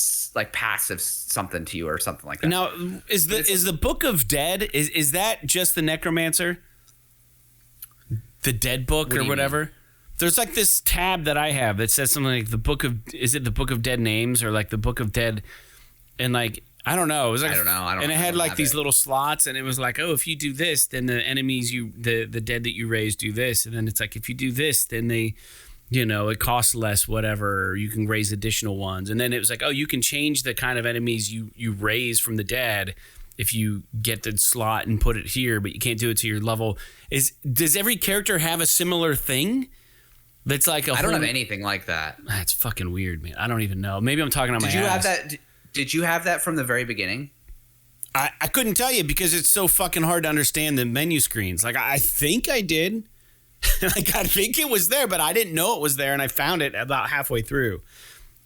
passive something to you or something like that. Now is the Book of Dead is that just the Necromancer? The Dead Book or whatever? Mean? There's like this tab that I have that says something like the Book of Dead Names or like the Book of Dead, and like I don't know. It was like, I don't know. And it had like these little slots, and it was like, oh, if you do this, then the enemies the dead that you raise do this, and then it's like if you do this, then they, you know, it costs less, whatever. Or you can raise additional ones, and then it was like, oh, you can change the kind of enemies you raise from the dead if you get the slot and put it here, but you can't do it to your level. Does every character have a similar thing? That's like I don't have anything like that. That's fucking weird, man. I don't even know. Maybe I'm talking on my ass. Did you have that from the very beginning? I couldn't tell you because it's so fucking hard to understand the menu screens. Like I think I did. Like I think it was there, but I didn't know it was there, and I found it about halfway through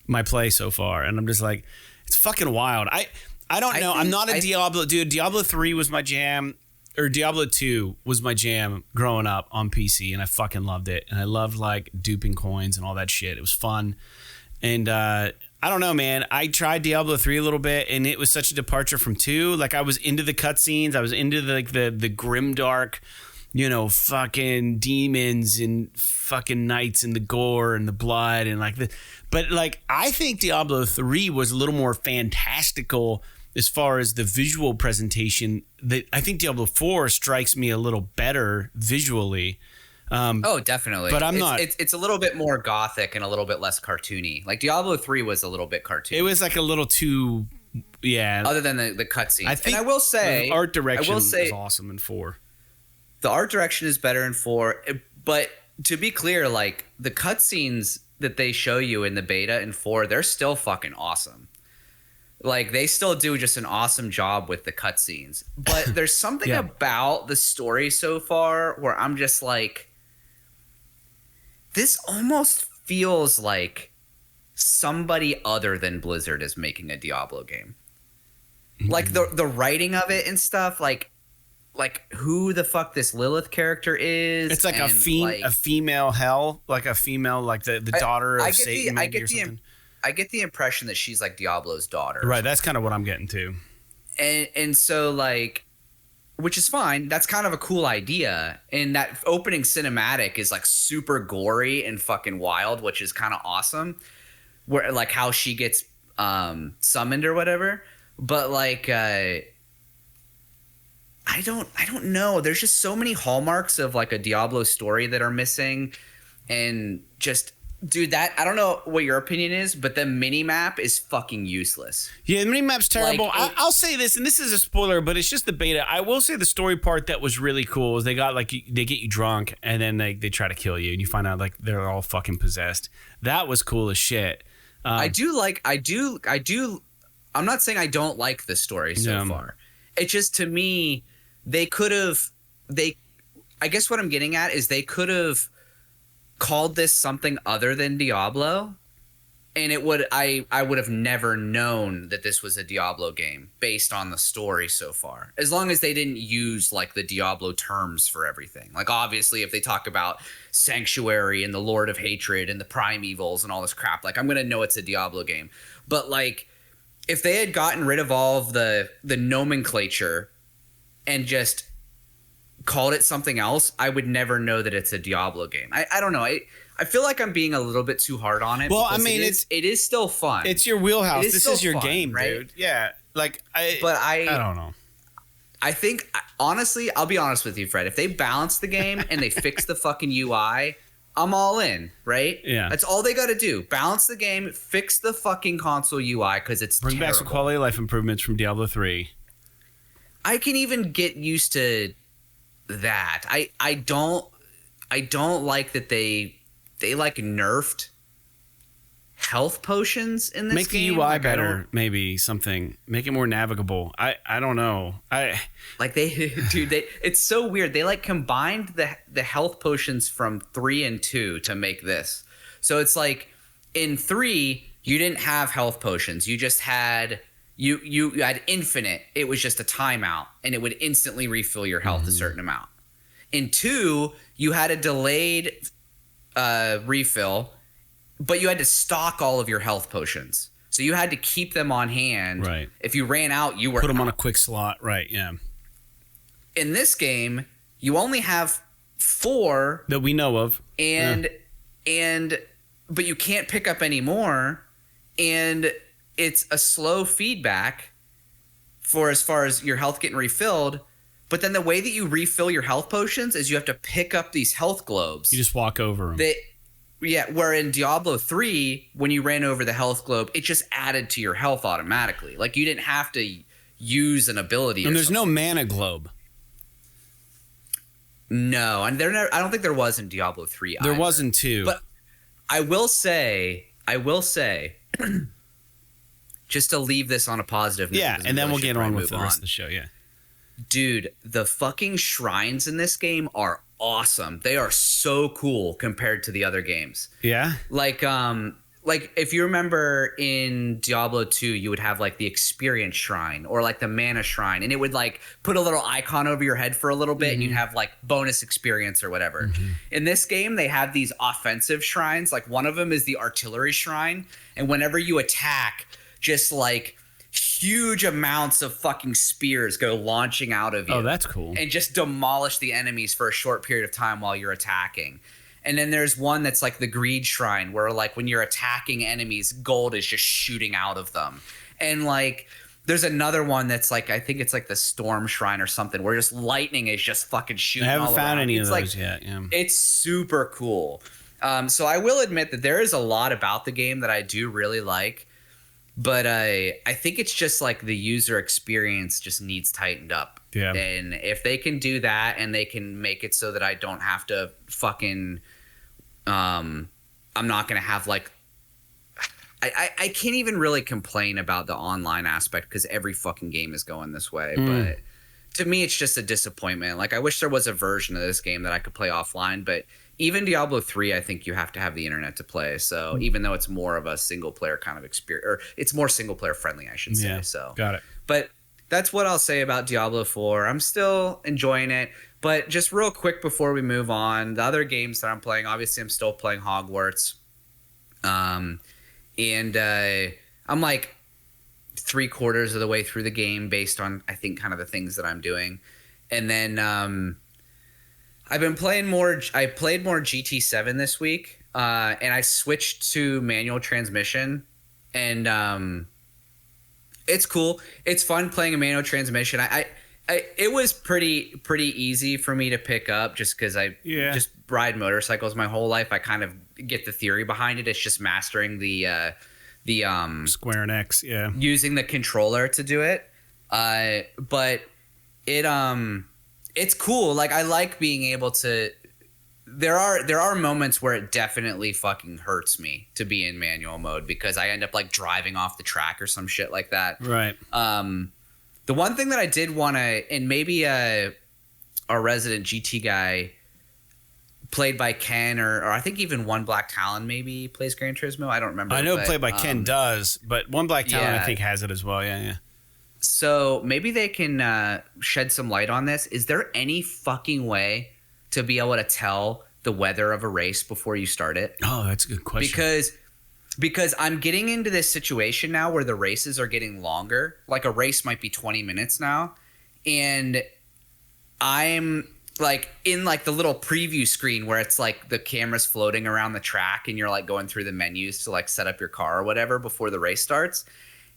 my play so far, and I'm just like, it's fucking wild. I don't know. I'm not a Diablo dude. Diablo 3 was my jam. Or Diablo 2 was my jam growing up on PC, and I fucking loved it. And I loved like duping coins and all that shit. It was fun. And I don't know, man. I tried Diablo 3 a little bit, and it was such a departure from 2. Like I was into the cutscenes. I was into the grimdark, you know, fucking demons and fucking knights and the gore and the blood and like the. But like I think Diablo 3 was a little more fantastical as far as the visual presentation. That I think Diablo 4 strikes me a little better visually. Oh, definitely. But not. It's a little bit more gothic and a little bit less cartoony. Like Diablo 3 was a little bit cartoony. It was like a little too, yeah. Other than the cutscenes. I think and I will say, the art direction was awesome in 4. The art direction is better in 4, but to be clear, like the cutscenes that they show you in the beta in 4, they're still fucking awesome. Like they still do just an awesome job with the cutscenes, but there's something about the story so far where I'm just like, this almost feels like somebody other than Blizzard is making a Diablo game. Like the writing of it and stuff, like who the fuck this Lilith character is. It's like a female hell, like a female, like the daughter of Satan maybe or something. I get the impression that she's like Diablo's daughter. Right, that's kind of what I'm getting to. And so like, which is fine. That's kind of a cool idea. And that opening cinematic is like super gory and fucking wild, which is kind of awesome. Where like how she gets summoned or whatever. But like I don't know. There's just so many hallmarks of like a Diablo story that are missing, and just. Dude, I don't know what your opinion is, but the mini map is fucking useless. Yeah, the mini map's terrible. Like, I'll say this, and this is a spoiler, but it's just the beta. I will say the story part that was really cool is they get you drunk, and then they try to kill you, and you find out like they're all fucking possessed. That was cool as shit. I do. I'm not saying I don't like the story so far. It's just, to me, I guess what I'm getting at is they could have called this something other than Diablo, and I would have never known that this was a Diablo game based on the story so far, as long as they didn't use like the Diablo terms for everything. Like obviously if they talk about Sanctuary and the Lord of Hatred and the Primevals and all this crap, like I'm gonna know it's a Diablo game. But like if they had gotten rid of all of the nomenclature and just called it something else, I would never know that it's a Diablo game. I don't know. I feel like I'm being a little bit too hard on it. Well, I mean, it is still fun. It's your wheelhouse. This is your fun, game, right? dude. Yeah. Like I don't know. I think honestly, I'll be honest with you, Fred. If they balance the game and they fix the fucking UI, I'm all in, right? Yeah. That's all they got to do. Balance the game, fix the fucking console UI because it's bring terrible. back some quality of life improvements from Diablo 3. I can even get used to that. I don't like that they like nerfed health potions in this Make game. the UI like, better, maybe something. Make it more navigable. I don't know. It's so weird. They like combined the health potions from 3 and 2 to make this. So it's like in 3 you didn't have health potions. You just had you had infinite. It was just a timeout, and it would instantly refill your health a certain amount. In 2 you had a delayed refill, but you had to stock all of your health potions. So you had to keep them on hand. Right. If you ran out, you were put them out. on a quick slot. Right. Yeah. In this game, you only have 4 that we know of, but you can't pick up any more, and it's a slow feedback for as far as your health getting refilled. But then the way that you refill your health potions is you have to pick up these health globes. You just walk over them. Where in Diablo 3, when you ran over the health globe, it just added to your health automatically. Like, you didn't have to use an ability. And there's no mana globe. No, and I don't think there was in Diablo 3 either. There wasn't 2. But I will say, just to leave this on a positive note. Yeah, and then we'll get on with the rest of the show, yeah. Dude, the fucking shrines in this game are awesome. They are so cool compared to the other games. Yeah? Like if you remember in Diablo 2, you would have like the experience shrine or like the mana shrine, and it would like put a little icon over your head for a little bit, and you'd have like bonus experience or whatever. In this game, they have these offensive shrines. Like, one of them is the artillery shrine, and whenever you attack, just like huge amounts of fucking spears go launching out of you. Oh, that's cool. And just demolish the enemies for a short period of time while you're attacking. And then there's one that's like the greed shrine, where like when you're attacking enemies, gold is just shooting out of them. And like there's another one that's like, I think it's like the storm shrine or something, where just lightning is just fucking shooting. I haven't all found around. any It's of those like, yet. Yeah. It's super cool. So I will admit that there is a lot about the game that I do really like, but I think it's just like the user experience just needs tightened up. Yeah. And if they can do that, and they can make it so that I don't have to fucking I'm not gonna have like I can't even really complain about the online aspect, because every fucking game is going this way. But to me, it's just a disappointment. Like, I wish there was a version of this game that I could play offline, but even Diablo 3, I think you have to have the internet to play. So even though it's more of a single player kind of experience, or it's more single player friendly, I should say. Yeah, so got it. But that's what I'll say about Diablo 4. I'm still enjoying it. But just real quick before we move on, the other games that I'm playing, obviously I'm still playing Hogwarts. And I'm like 3/4 of the way through the game based on, I think, kind of the things that I'm doing. And then I've been playing more. I played more GT7 this week, and I switched to manual transmission. And it's cool. It's fun playing a manual transmission. It was pretty easy for me to pick up, just because I just ride motorcycles my whole life. I kind of get the theory behind it. It's just mastering the Square and X, using the controller to do it. But it's cool. Like, I like being able to. There are moments where it definitely fucking hurts me to be in manual mode, because I end up like driving off the track or some shit like that. Right. The one thing that I did want to, and maybe our resident GT guy, played by Ken, or I think even One Black Talon maybe plays Gran Turismo. I don't remember. I know played by Ken does, but One Black Talon I think has it as well. Yeah. So maybe they can shed some light on this. Is there any fucking way to be able to tell the weather of a race before you start it? Oh, that's a good question. Because I'm getting into this situation now where the races are getting longer. Like, a race might be 20 minutes now, and I'm like in like the little preview screen where it's like the camera's floating around the track, and you're like going through the menus to like set up your car or whatever before the race starts,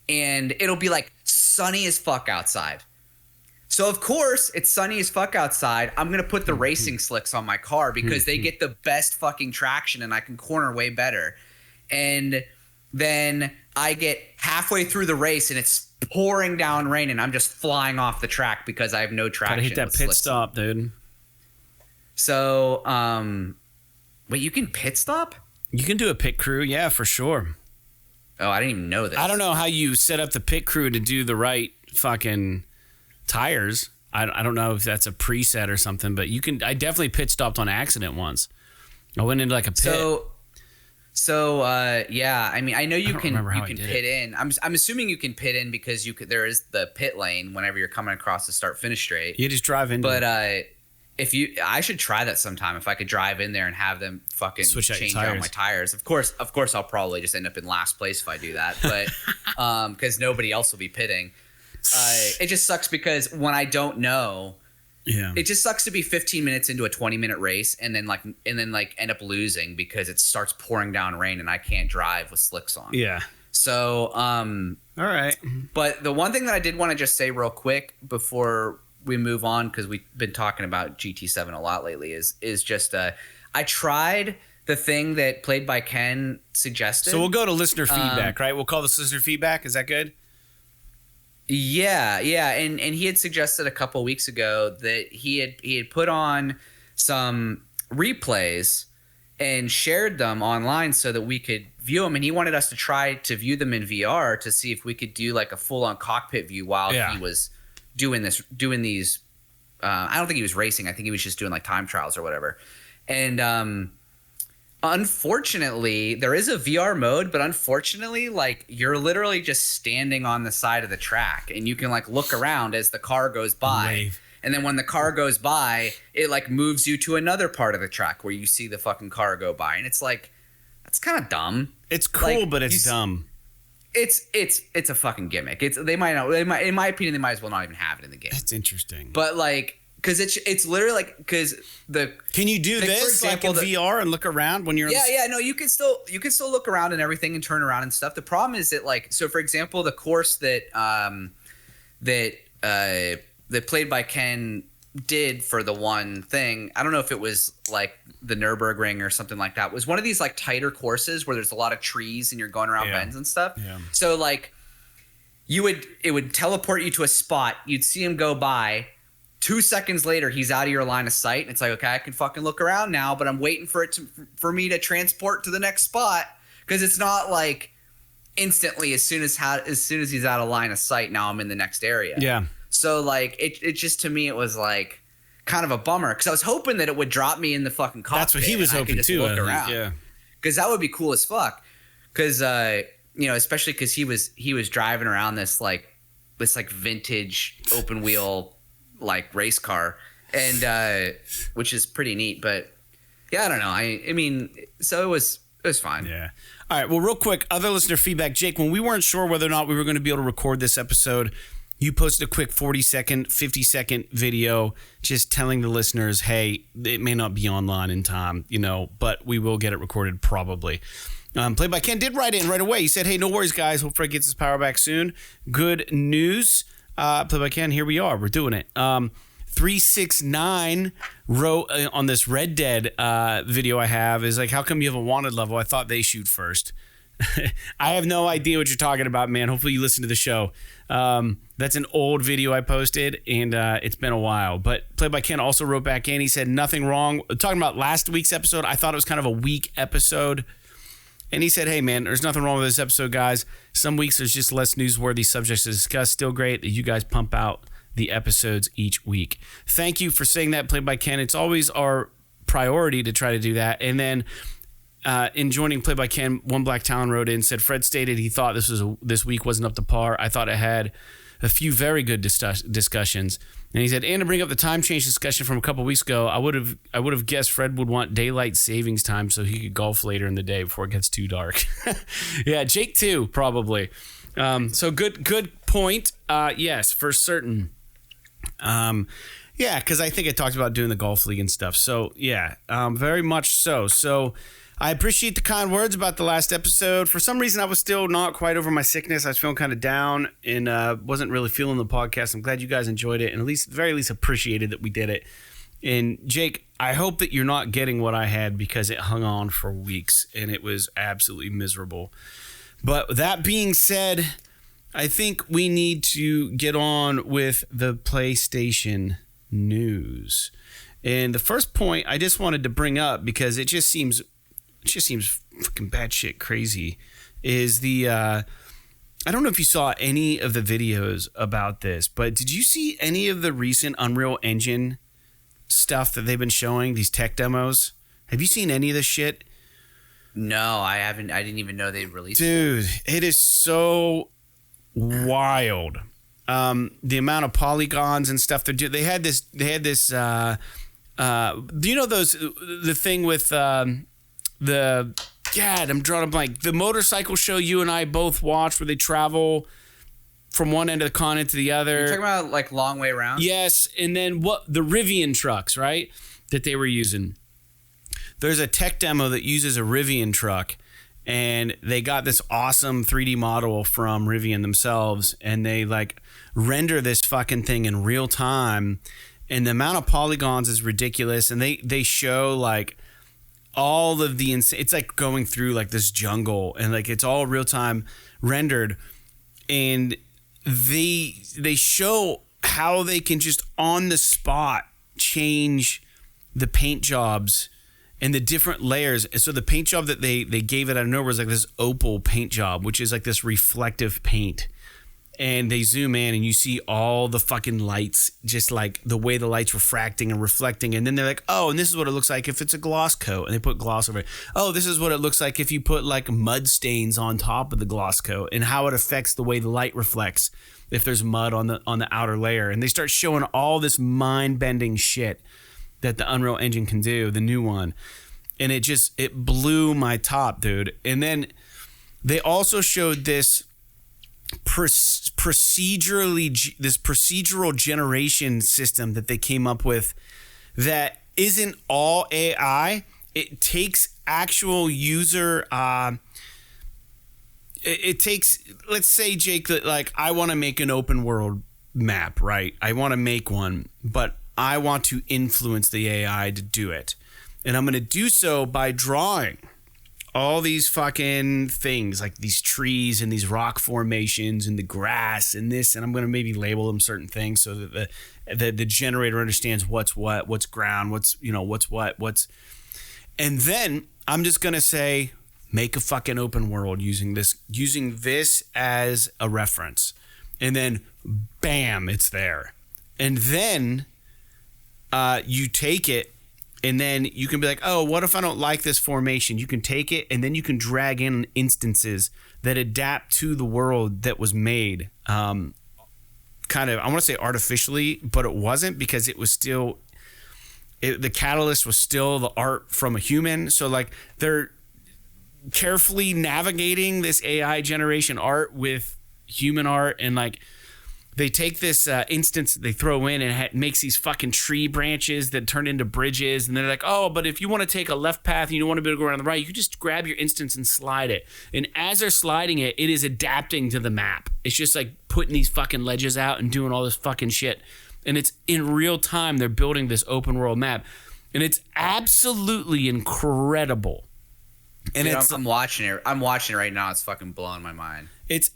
and it'll be like sunny as fuck outside. So of course it's sunny as fuck outside. I'm gonna put the racing slicks on my car, because they get the best fucking traction and I can corner way better. And then I get halfway through the race and it's pouring down rain, and I'm just flying off the track because I have no traction. Gotta hit that pit stop, dude. So, wait, you can pit stop? You can do a pit crew, yeah, for sure. Oh, I didn't even know this. I don't know how you set up the pit crew to do the right fucking tires. I don't know if that's a preset or something, but you can. I definitely pit stopped on accident once. I went into like a pit. Yeah. I mean, I know you can pit in. I'm assuming you can pit in because there is the pit lane whenever you're coming across the start finish straight. You just drive in. But I should try that sometime. If I could drive in there and have them fucking change out my tires. Of course, I'll probably just end up in last place if I do that. But because nobody else will be pitting. It just sucks because when I don't know, it just sucks to be 15 minutes into a 20-minute race and then end up losing because it starts pouring down rain and I can't drive with slicks on. Yeah. So, all right. But the one thing that I did want to just say real quick before we move on, because we've been talking about GT7 a lot lately, is just I tried the thing that Played by Ken suggested. So we'll go to listener feedback, right? We'll call this listener feedback. Is that good? Yeah, and he had suggested a couple of weeks ago that he had put on some replays and shared them online so that we could view them, and he wanted us to try to view them in VR to see if we could do like a full-on cockpit view while he was doing these. I don't think he was racing. I think he was just doing like time trials or whatever. And unfortunately, there is a VR mode, but unfortunately, like you're literally just standing on the side of the track and you can like look around as the car goes by. Wave. And then when the car goes by, it like moves you to another part of the track where you see the fucking car go by. And it's like, that's kind of dumb. It's cool, like, but it's dumb. It's a fucking gimmick. In my opinion, they might as well not even have it in the game. That's interesting. But like, because it's literally like, because can you do this, for example, like in VR and look around when you're no, you can still look around and everything and turn around and stuff. The problem is that, like, so for example, the course that Played by Ken did for the one thing, I don't know if it was like the Nürburgring or something like that, was one of these like tighter courses where there's a lot of trees and you're going around bends and stuff. Yeah. So like it would teleport you to a spot, you'd see him go by. 2 seconds later, he's out of your line of sight. And it's like, okay, I can fucking look around now, but I'm waiting for me to transport to the next spot, because it's not like instantly as soon as he's out of line of sight, now I'm in the next area. Yeah. So like it just, to me, it was like kind of a bummer, because I was hoping that it would drop me in the fucking cockpit. That's what he was hoping too. Look around. Yeah. Because that would be cool as fuck. Because especially because he was driving around this vintage open wheel like race car, and which is pretty neat. But yeah, I don't know. I mean, so it was fine. Yeah. All right. Well, real quick, other listener feedback. Jake, when we weren't sure whether or not we were going to be able to record this episode, you posted a quick 40-second, 50-second video just telling the listeners, hey, it may not be online in time, but we will get it recorded probably. Played by Ken did write in right away. He said, hey, no worries, guys. Hope Fred gets his power back soon. Good news. Played by Ken, here we are. We're doing it. 369 wrote on this Red Dead video I have, is like, how come you have a wanted level? I thought they shoot first. I have no idea what you're talking about, man. Hopefully you listen to the show. That's an old video I posted, and it's been a while. But Played by Ken also wrote back in. He said, nothing wrong. Talking about last week's episode, I thought it was kind of a weak episode. And he said, hey, man, there's nothing wrong with this episode, guys. Some weeks there's just less newsworthy subjects to discuss. Still great that you guys pump out the episodes each week. Thank you for saying that, Played by Ken. It's always our priority to try to do that. And then in joining Played by Ken, One Black Talon wrote in, said Fred stated he thought this week wasn't up to par. I thought it had a few very good discussions. And he said, and to bring up the time change discussion from a couple weeks ago, I would have guessed Fred would want daylight savings time so he could golf later in the day before it gets too dark. Yeah, Jake too, probably. So good point. Yes, for certain. Yeah, because I think I talked about doing the golf league and stuff. So yeah, very much so. So I appreciate the kind words about the last episode. For some reason, I was still not quite over my sickness. I was feeling kind of down and wasn't really feeling the podcast. I'm glad you guys enjoyed it, and at the very least appreciated that we did it. And Jake, I hope that you're not getting what I had, because it hung on for weeks and it was absolutely miserable. But that being said, I think we need to get on with the PlayStation news. And the first point I just wanted to bring up, because it just seems fucking batshit crazy is the I don't know if you saw any of the videos about this, but did you see any of the recent Unreal Engine stuff that they've been showing, these tech demos? Have you seen any of this shit? No, I haven't. I didn't even know they released it. Dude, it is so wild. The amount of polygons and stuff they're doing. They had this do you know the thing with I'm drawing a blank. The motorcycle show you and I both watched where they travel from one end of the continent to the other. You're talking about like long way around? Yes, and then the Rivian trucks, right? That they were using. There's a tech demo that uses a Rivian truck, and they got this awesome 3D model from Rivian themselves, and they like render this fucking thing in real time, and the amount of polygons is ridiculous, and they show like all of the it's like going through like this jungle, and like it's all real time rendered, and they show how they can just on the spot change the paint jobs and the different layers. So the paint job that they gave it out of nowhere was like this opal paint job, which is like this reflective paint. And they zoom in and you see all the fucking lights, just like the way the light's refracting and reflecting. And then they're like, oh, and this is what it looks like if it's a gloss coat. And they put gloss over it. Oh, this is what it looks like if you put like mud stains on top of the gloss coat, and how it affects the way the light reflects if there's mud on the outer layer. And they start showing all this mind-bending shit that the Unreal Engine can do, the new one. And it blew my top, dude. And then they also showed this procedural generation system that they came up with that isn't all AI. It takes actual user it takes, let's say, Jake, that like I want to make an open world map, right? I want to make one, but I want to influence the AI to do it. And I'm going to do so by drawing all these fucking things, like these trees and these rock formations and the grass and this, and I'm going to maybe label them certain things so that the generator understands what's what, what's ground, what's what's. And then I'm just going to say, make a fucking open world using this as a reference. And then bam, it's there. And then you take it, and then you can be like, oh, what if I don't like this formation? You can take it, and then you can drag in instances that adapt to the world that was made. Kind of, I want to say artificially, but it wasn't, because it was still, the catalyst was still the art from a human. So like they're carefully navigating this AI generation art with human art, and like they take this instance that they throw in, and it makes these fucking tree branches that turn into bridges. And they're like, oh, but if you want to take a left path and you don't want to be able to go around the right, you can just grab your instance and slide it. And as they're sliding it, it is adapting to the map. It's just like putting these fucking ledges out and doing all this fucking shit. And it's in real time. They're building this open world map. And it's absolutely incredible. And Dude, it's, I'm watching it. I'm watching it right now. It's fucking blowing my mind. It's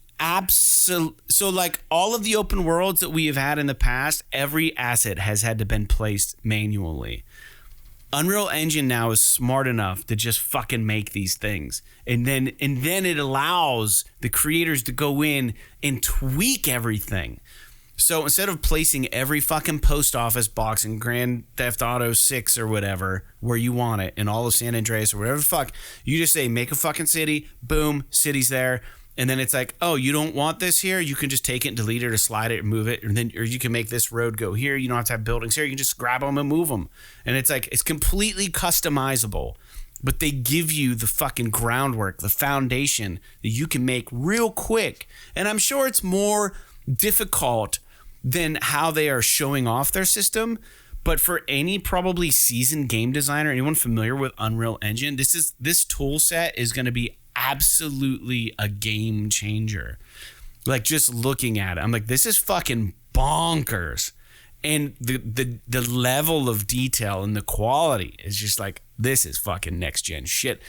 so like all of the open worlds that we have had in the past, every asset has had to been placed manually. Unreal Engine now is smart enough to just fucking make these things, and then it allows the creators to go in and tweak everything. So instead of placing every fucking post office box in Grand Theft Auto 6 or whatever where you want it, in all of San Andreas or whatever the fuck, you just say make a fucking city, boom, city's there. And then it's like, oh, you don't want this here? You can just take it and delete it or slide it and move it. Or you can make this road go here. You don't have to have buildings here. You can just grab them and move them. And it's like, it's completely customizable. But they give you the fucking groundwork, the foundation that you can make real quick. And I'm sure it's more difficult than how they are showing off their system. But for any probably seasoned game designer, anyone familiar with Unreal Engine, this tool set is going to be absolutely a game changer. Like, just looking at it, I'm like, this is fucking bonkers. And the level of detail and the quality is just like, this is fucking next gen shit.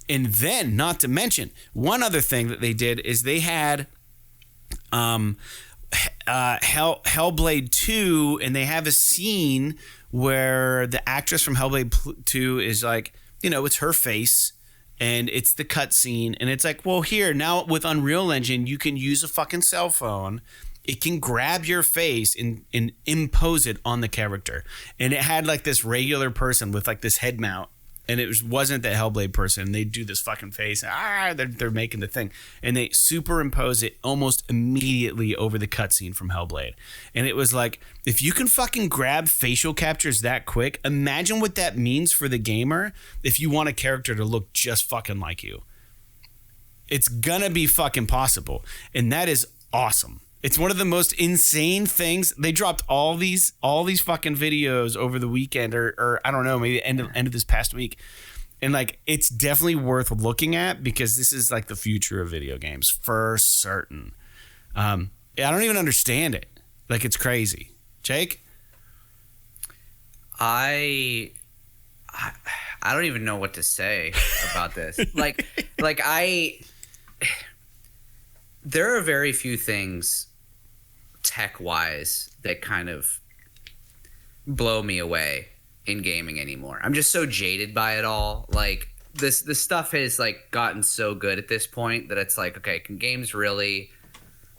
And then, not to mention, one other thing that they did is they had Hellblade 2, and they have a scene where the actress from Hellblade 2 is like, it's her face, and it's the cutscene, and it's like, well, here now with Unreal Engine, you can use a fucking cell phone. It can grab your face and impose it on the character. And it had like this regular person with like this head mount, and it wasn't the Hellblade person. They do this fucking face. They're making the thing, and they superimpose it almost immediately over the cutscene from Hellblade. And it was like, if you can fucking grab facial captures that quick, imagine what that means for the gamer if you want a character to look just fucking like you. It's gonna be fucking possible, and that is awesome. It's one of the most insane things. They dropped all these fucking videos over the weekend, or I don't know, maybe end of this past week. And like, it's definitely worth looking at because this is like the future of video games for certain. I don't even understand it. Like, it's crazy. Jake? I don't even know what to say about this. There are very few things tech-wise that kind of blow me away in gaming anymore. I'm just so jaded by it all. Like, this stuff has like gotten so good at this point that it's like, okay, can games really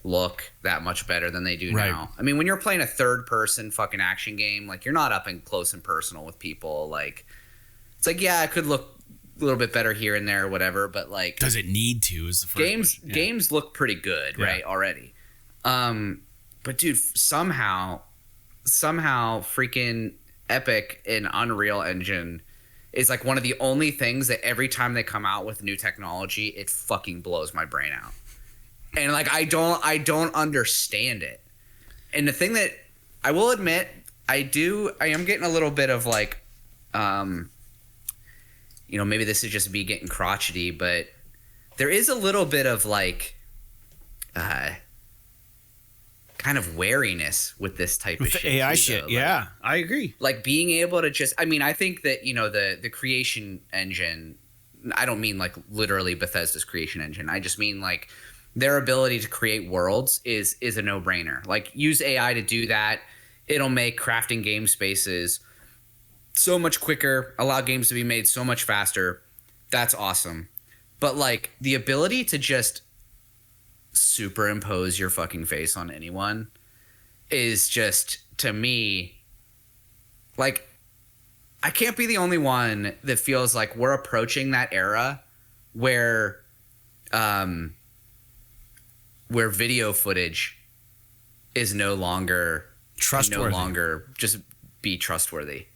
look that much better than they do now? I mean, when you're playing a third-person fucking action game, like, you're not up and close and personal with people. Like, it's like, yeah, it could look a little bit better here and there or whatever, but like, does it need to is the first games look pretty good, right? Already. But dude, somehow freaking Epic and Unreal Engine is like one of the only things that every time they come out with new technology, it fucking blows my brain out. And like, I don't understand it. And the thing that I will admit, I am getting a little bit of like, you know, maybe this is just me getting crotchety, but there is a little bit of like, kind of wariness with this type of shit. AI shit. Like, yeah, I agree. Like, being able to just, I mean, I think that, you know, the creation engine, I don't mean like literally Bethesda's creation engine. I just mean like their ability to create worlds is a no-brainer. Like, use AI to do that. It'll make crafting game spaces so much quicker, allow games to be made so much faster. That's awesome. But like, the ability to just superimpose your fucking face on anyone is just, to me, like, I can't be the only one that feels like we're approaching that era where video footage is no longer just be trustworthy.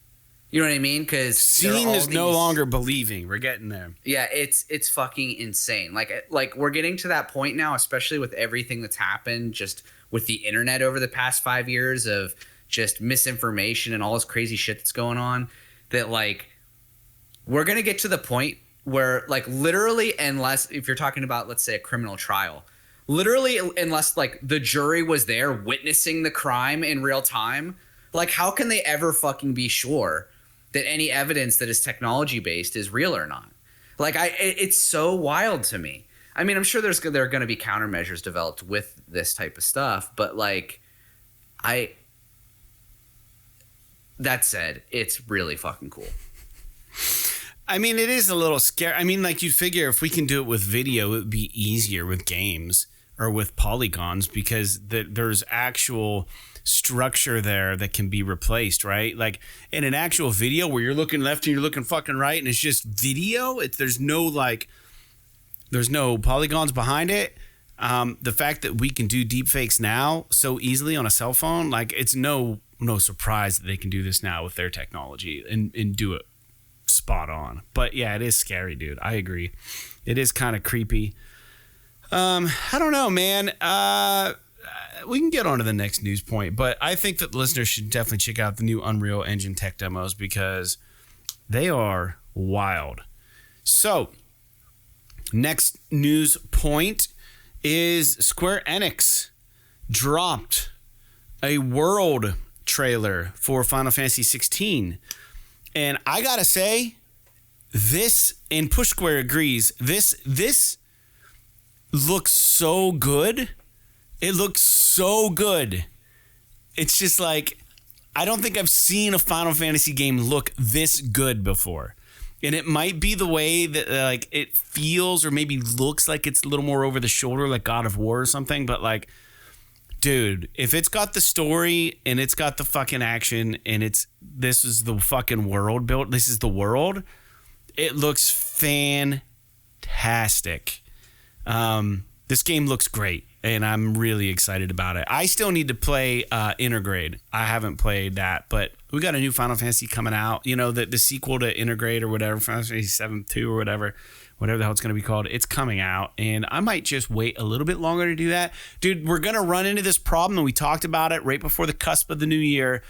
You know what I mean? Because seeing is no longer believing. We're getting there. Yeah, it's fucking insane. Like we're getting to that point now, especially with everything that's happened just with the internet over the past 5 years of just misinformation and all this crazy shit that's going on, that like, we're going to get to the point where, like, literally, unless, if you're talking about, let's say, a criminal trial, literally, unless like the jury was there witnessing the crime in real time, like, how can they ever fucking be sure that any evidence that is technology based is real or not? Like, it's so wild to me. I mean, I'm sure there are going to be countermeasures developed with this type of stuff, but like, that said, it's really fucking cool. I mean, it is a little scary. I mean, like, you'd figure if we can do it with video, it would be easier with games or with polygons, because there's actual structure there that can be replaced, right? Like, in an actual video where you're looking left and you're looking fucking right and it's just video, there's no polygons behind it. The fact that we can do deepfakes now so easily on a cell phone, like, it's no surprise that they can do this now with their technology and do it spot on. But yeah, it is scary, dude. I agree. It is kind of creepy. I don't know, man. We can get on to the next news point, but I think that listeners should definitely check out the new Unreal Engine tech demos because they are wild. So, next news point is Square Enix dropped a world trailer for Final Fantasy 16. And I gotta say, this, and Push Square agrees, this looks so good. It looks so good. It's just like, I don't think I've seen a Final Fantasy game look this good before. And it might be the way that like it feels or maybe looks like it's a little more over the shoulder, like God of War or something. But like, dude, if it's got the story and it's got the fucking action and this is the fucking world built, this is the world, it looks fantastic. This game looks great, and I'm really excited about it. I still need to play Intergrade. I haven't played that, but we got a new Final Fantasy coming out. You know, the sequel to Intergrade or whatever, Final Fantasy 7-2 or whatever the hell it's going to be called. It's coming out, and I might just wait a little bit longer to do that. Dude, we're going to run into this problem, and we talked about it right before the cusp of the new year.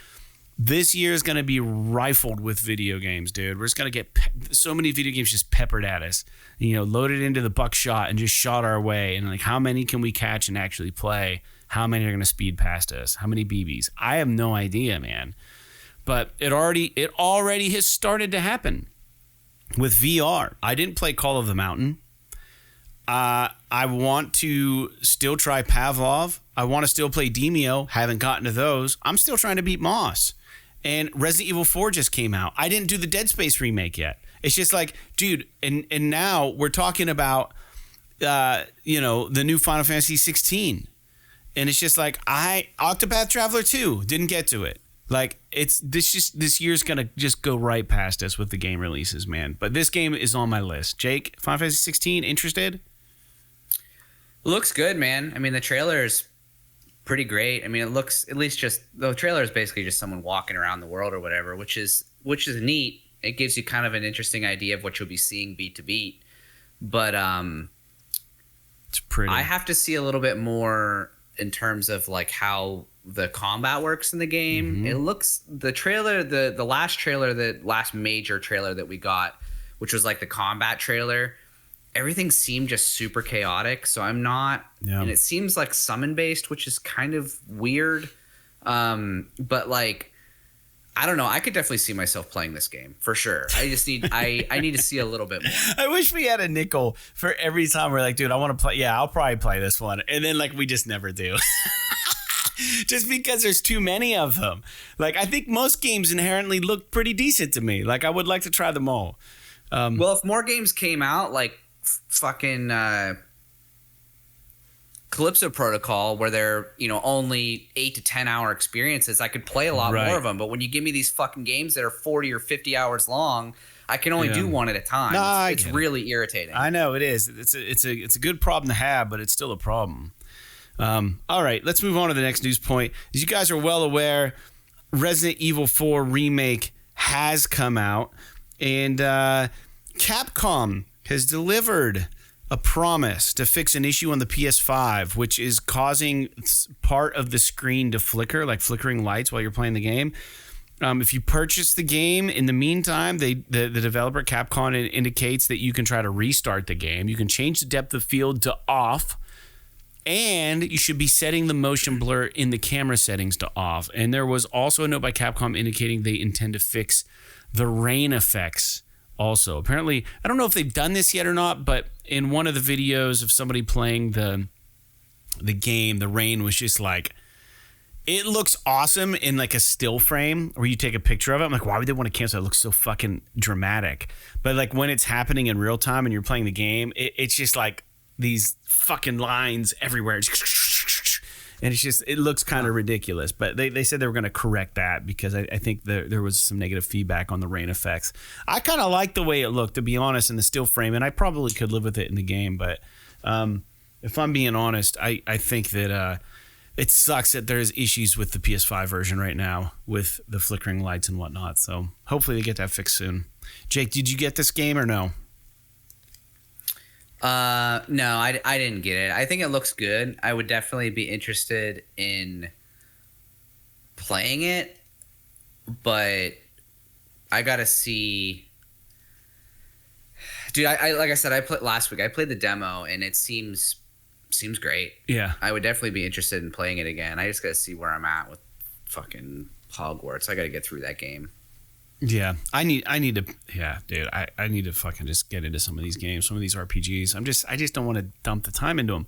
This year is going to be rifled with video games, dude. We're just going to get so many video games just peppered at us, you know, loaded into the buckshot and just shot our way. And like, how many can we catch and actually play? How many are going to speed past us? How many BBs? I have no idea, man. But it already has started to happen with VR. I didn't play Call of the Mountain. I want to still try Pavlov. I want to still play Demeo. Haven't gotten to those. I'm still trying to beat Moss. And Resident Evil 4 just came out. I didn't do the Dead Space remake yet. It's just like, dude, and now we're talking about, you know, the new Final Fantasy 16. And it's just like, Octopath Traveler 2, didn't get to it. Like, this year's going to just go right past us with the game releases, man. But this game is on my list. Jake, Final Fantasy 16, interested? Looks good, man. I mean, the trailer's pretty great. I mean, it looks, at least just, the trailer is basically just someone walking around the world or whatever, which is neat. It gives you kind of an interesting idea of what you'll be seeing beat to beat. But it's pretty. I have to see a little bit more in terms of like how the combat works in the game. Mm-hmm. It looks, the trailer, the last major trailer that we got, which was like the combat trailer, everything seemed just super chaotic. So I'm not, and it seems like summon based, which is kind of weird. But like, I don't know. I could definitely see myself playing this game for sure. I just need, I need to see a little bit more. I wish we had a nickel for every time we're like, dude, I want to play. Yeah, I'll probably play this one. And then like, we just never do. Just because there's too many of them. Like, I think most games inherently look pretty decent to me. Like, I would like to try them all. Well, if more games came out, like fucking Calypso Protocol, where they're, you know, only 8 to 10 hour experiences, I could play a lot more of them. But when you give me these fucking games that are 40 or 50 hours long, I can only do one at a time. No, it's really irritating. I know it is. It's a good problem to have, but it's still a problem. All right, let's move on to the next news point. As you guys are well aware, Resident Evil 4 Remake has come out, and Capcom has delivered a promise to fix an issue on the PS5, which is causing part of the screen to flicker, like flickering lights while you're playing the game. If you purchase the game, in the meantime, the developer Capcom indicates that you can try to restart the game. You can change the depth of field to off, and you should be setting the motion blur in the camera settings to off. And there was also a note by Capcom indicating they intend to fix the rain effects also. Apparently, I don't know if they've done this yet or not, but in one of the videos of somebody playing the game, the rain was just like, it looks awesome in like a still frame where you take a picture of it. I'm like, why would they want to cancel it? It looks so fucking dramatic. But like when it's happening in real time and you're playing the game, it's just like these fucking lines everywhere. And it's just, it looks kind of ridiculous. But they said they were going to correct that because I think there was some negative feedback on the rain effects. I kind of like the way it looked, to be honest, in the still frame. And I probably could live with it in the game. But if I'm being honest, I think that it sucks that there's issues with the PS5 version right now with the flickering lights and whatnot. So hopefully they get that fixed soon. Jake, did you get this game or no? No, I didn't get it. I think it looks good. I would definitely be interested in playing it, but I gotta see. Dude, I like I said, I played last week. I played the demo and it seems great. Yeah, I would definitely be interested in playing it again. I just gotta see where I'm at with fucking Hogwarts. I gotta get through that game. Yeah, I need to. Yeah, dude, I need to fucking just get into some of these games, some of these RPGs. I just don't want to dump the time into them.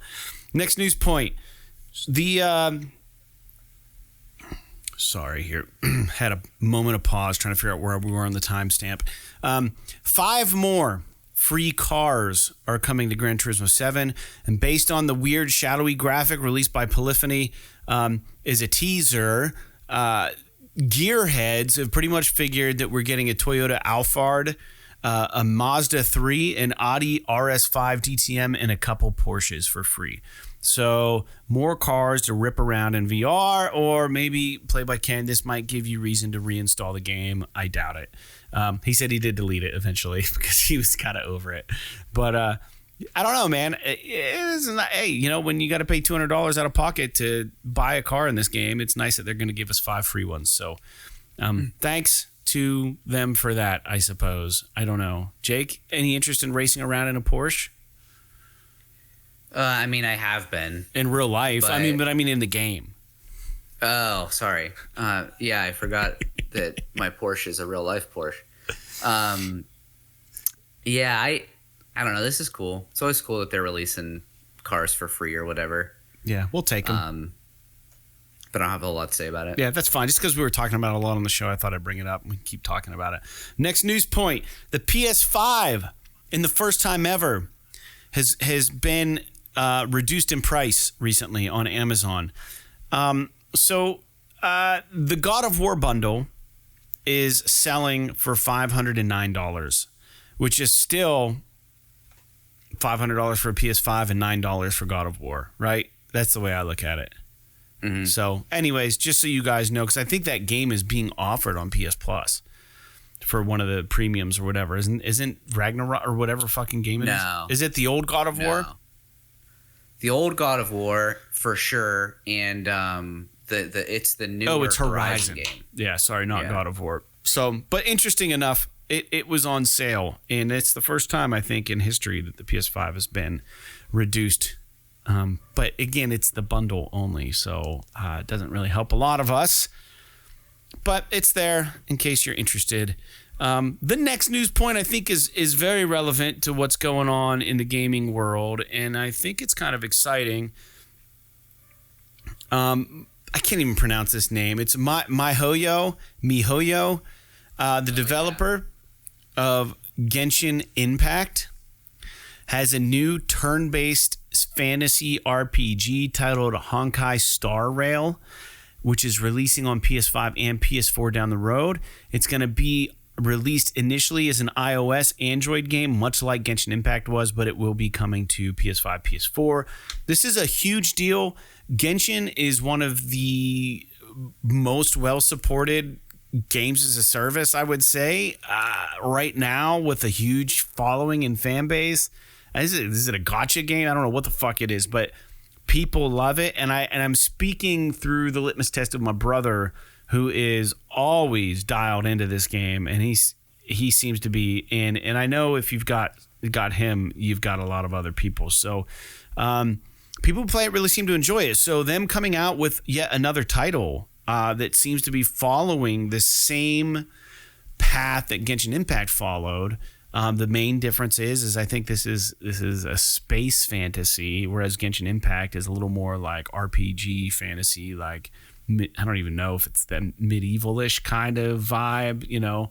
Next news point: the Sorry, here. Had a moment of pause trying to figure out where we were on the timestamp. 5 more free cars are coming to Gran Turismo 7. And based on the weird shadowy graphic released by Polyphony is a teaser, gearheads have pretty much figured that we're getting a Toyota Alphard, a Mazda 3, an Audi RS5 DTM, and a couple Porsches for free. So more cars to rip around in VR, or maybe Play by Ken, this might give you reason to reinstall the game. I doubt it. He said he did delete it eventually because he was kind of over it. But I don't know, man. Hey, you know, when you got to pay $200 out of pocket to buy a car in this game, it's nice that they're going to give us 5 free ones. So thanks to them for that, I suppose. I don't know. Jake, any interest in racing around in a Porsche? I mean, I have been. In real life? But I mean in the game. Oh, sorry. Yeah, I forgot that my Porsche is a real life Porsche. Yeah, I don't know. This is cool. It's always cool that they're releasing cars for free or whatever. Yeah, we'll take them. But I don't have a lot to say about it. Yeah, that's fine. Just because we were talking about it a lot on the show, I thought I'd bring it up. We can keep talking about it. Next news point. The PS5, in the first time ever, has been reduced in price recently on Amazon. So the God of War bundle is selling for $509, which is still $500 for a PS5 and $9 for God of War, right? That's the way I look at it. Mm-hmm. So anyways, just so you guys know, because I think that game is being offered on PS Plus for one of the premiums or whatever. Isn't Ragnarok or whatever fucking game it is? No. Is it the old God of War? The old God of War for sure, and it's the newer it's Horizon game. Yeah, sorry, not God of War. So, but interesting enough, it was on sale, and it's the first time I think in history that the PS5 has been reduced. But again, it's the bundle only, so it doesn't really help a lot of us. But it's there in case you're interested. The next news point I think is very relevant to what's going on in the gaming world, and I think it's kind of exciting. I can't even pronounce this name. It's MiHoYo, the developer of Genshin Impact, has a new turn-based fantasy RPG titled Honkai Star Rail, which is releasing on PS5 and PS4 down the road. It's going to be released initially as an iOS Android game, much like Genshin Impact was, but it will be coming to PS5, PS4. This is a huge deal. Genshin is one of the most well-supported games as a service, I would say, right now, with a huge following and fan base. Is it a gacha game? I don't know what the fuck it is, but people love it. And I'm speaking through the litmus test of my brother, who is always dialed into this game, and he seems to be in. And I know if you've got him, you've got a lot of other people. So people who play it really seem to enjoy it. So them coming out with yet another title that seems to be following the same path that Genshin Impact followed. The main difference is I think this is a space fantasy, whereas Genshin Impact is a little more like RPG fantasy, like I don't even know if it's that medieval-ish kind of vibe, you know.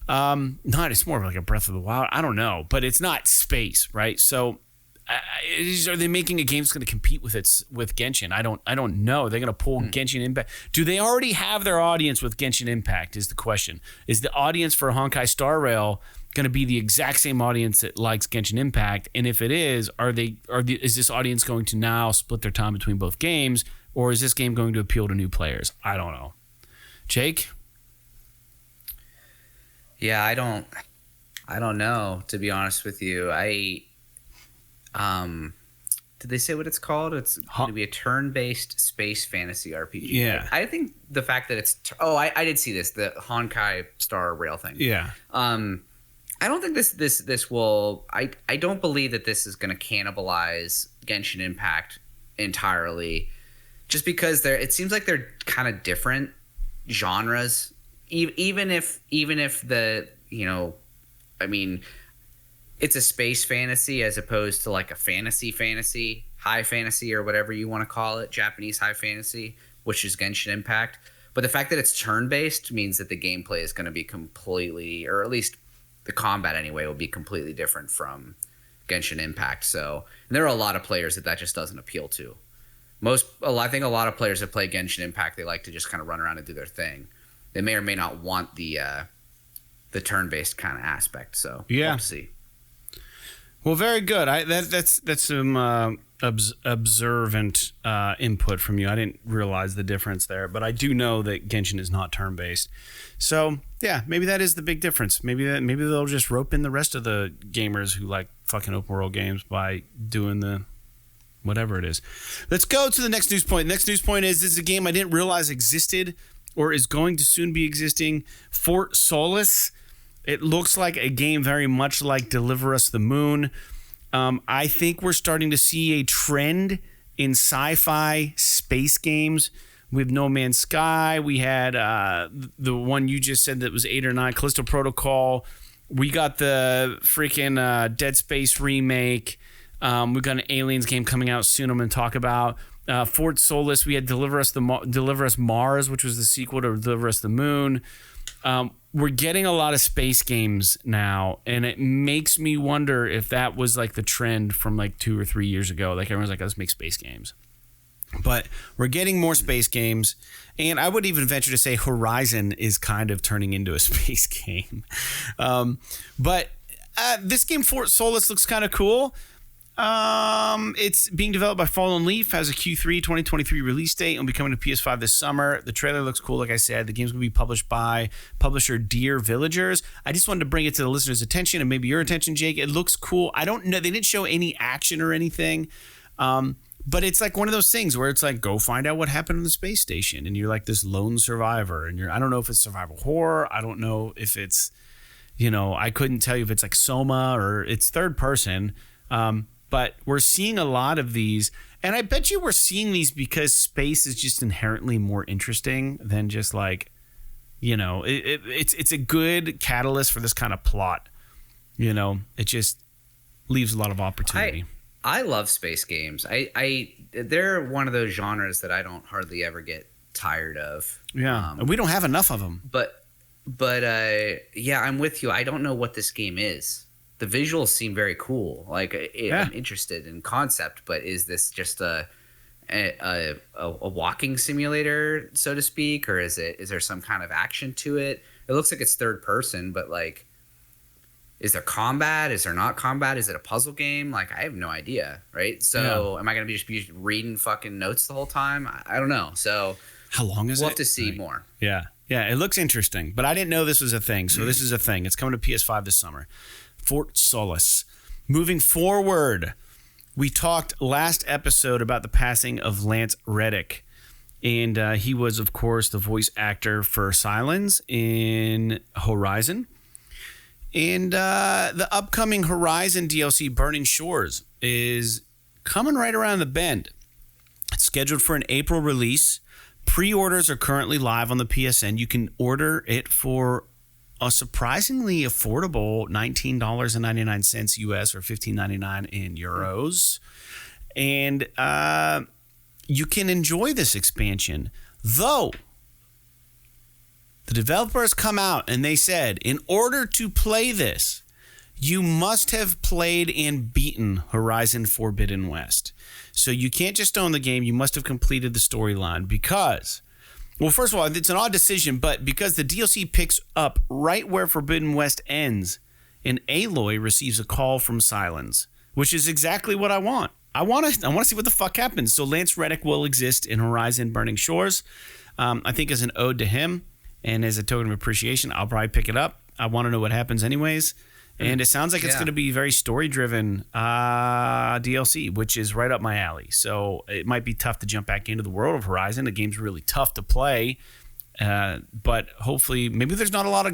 It's more of like a Breath of the Wild. I don't know, but it's not space, right? So are they making a game that's going to compete with Genshin? I don't know. They're going to pull Genshin Impact. Do they already have their audience with Genshin Impact is the question. Is the audience for Honkai Star Rail going to be the exact same audience that likes Genshin Impact? And if it is, is this audience going to now split their time between both games, or is this game going to appeal to new players? I don't know. Jake? Yeah, I don't know, to be honest with you. Did they say what it's called? It's going to be a turn-based space fantasy RPG. Yeah. I think the fact that it's I did see this, the Honkai Star Rail thing. Yeah. I don't think this will. I don't believe that this is going to cannibalize Genshin Impact entirely, just because it seems like they're kind of different genres. Even if the I mean, it's a space fantasy as opposed to like a fantasy, high fantasy, or whatever you want to call it, Japanese high fantasy, which is Genshin Impact. But the fact that it's turn-based means that the gameplay is going to be completely, or at least the combat anyway, will be completely different from Genshin Impact. So and there are a lot of players that just doesn't appeal to. I think a lot of players that play Genshin Impact, they like to just kind of run around and do their thing. They may or may not want the turn-based kind of aspect. So yeah, we'll see. Well, very good. That's some observant input from you. I didn't realize the difference there, but I do know that Genshin is not turn-based. So yeah, maybe that is the big difference. Maybe they'll just rope in the rest of the gamers who like fucking open world games by doing the whatever it is. Let's go to the next news point. Next news point is this is a game I didn't realize existed or is going to soon be existing. Fort Solis. It looks like a game very much like Deliver Us the Moon. I think we're starting to see a trend in sci-fi space games. We have No Man's Sky. We had the one you just said that was 8 or 9, Callisto Protocol. We got the freaking Dead Space remake. We've got an Aliens game coming out soon I'm going to talk about. Fort Solis. We had Deliver Us Mars, which was the sequel to Deliver Us the Moon. We're getting a lot of space games now, and it makes me wonder if that was like the trend from like 2 or 3 years ago. Like everyone's like, let's make space games. But we're getting more space games, and I would even venture to say Horizon is kind of turning into a space game. But this game, Fort Solis, looks kind of cool. It's being developed by Fallen Leaf, has a Q3 2023 release date, and will be coming to PS5 this summer. The trailer looks cool, like I said. The game's going to be published by publisher Dear Villagers. I just wanted to bring it to the listeners' attention and maybe your attention, Jake. It looks cool. I don't know. They didn't show any action or anything. But it's like one of those things where it's like, go find out what happened on the space station. And you're like this lone survivor. And I don't know if it's survival horror. I don't know if it's, I couldn't tell you if it's like Soma or it's third person. But we're seeing a lot of these, and I bet you we're seeing these because space is just inherently more interesting than just like, it's a good catalyst for this kind of plot. It just leaves a lot of opportunity. I love space games. They're one of those genres that I don't hardly ever get tired of. Yeah, and we don't have enough of them. But yeah, I'm with you. I don't know what this game is. The visuals seem very cool. Like I'm interested in concept, but is this just a walking simulator, so to speak, or is there some kind of action to it? It looks like it's third person, but like, is there combat? Is there not combat? Is it a puzzle game? Like, I have no idea, right? So am I going to just be reading fucking notes the whole time? I don't know. So how long is it? We'll have to see more. Yeah, it looks interesting, but I didn't know this was a thing. So this is a thing. It's coming to PS5 this summer. Fort Solis. Moving forward, we talked last episode about the passing of Lance Reddick. And he was, of course, the voice actor for Silence in Horizon. And the upcoming Horizon DLC, Burning Shores, is coming right around the bend. It's scheduled for an April release. Pre-orders are currently live on the PSN. You can order it for a surprisingly affordable $19.99 US or $15.99 in euros. And you can enjoy this expansion. Though, the developers come out and they said, in order to play this, you must have played and beaten Horizon Forbidden West. So you can't just own the game. You must have completed the storyline because... Well, first of all, it's an odd decision, but because the DLC picks up right where Forbidden West ends, and Aloy receives a call from Silence, which is exactly what I want. I want to see what the fuck happens. So Lance Reddick will exist in Horizon Burning Shores. I think as an ode to him and as a token of appreciation, I'll probably pick it up. I want to know what happens anyways. And it sounds like it's going to be very story-driven DLC, which is right up my alley. So it might be tough to jump back into the world of Horizon. The game's really tough to play, but hopefully, maybe there's not a lot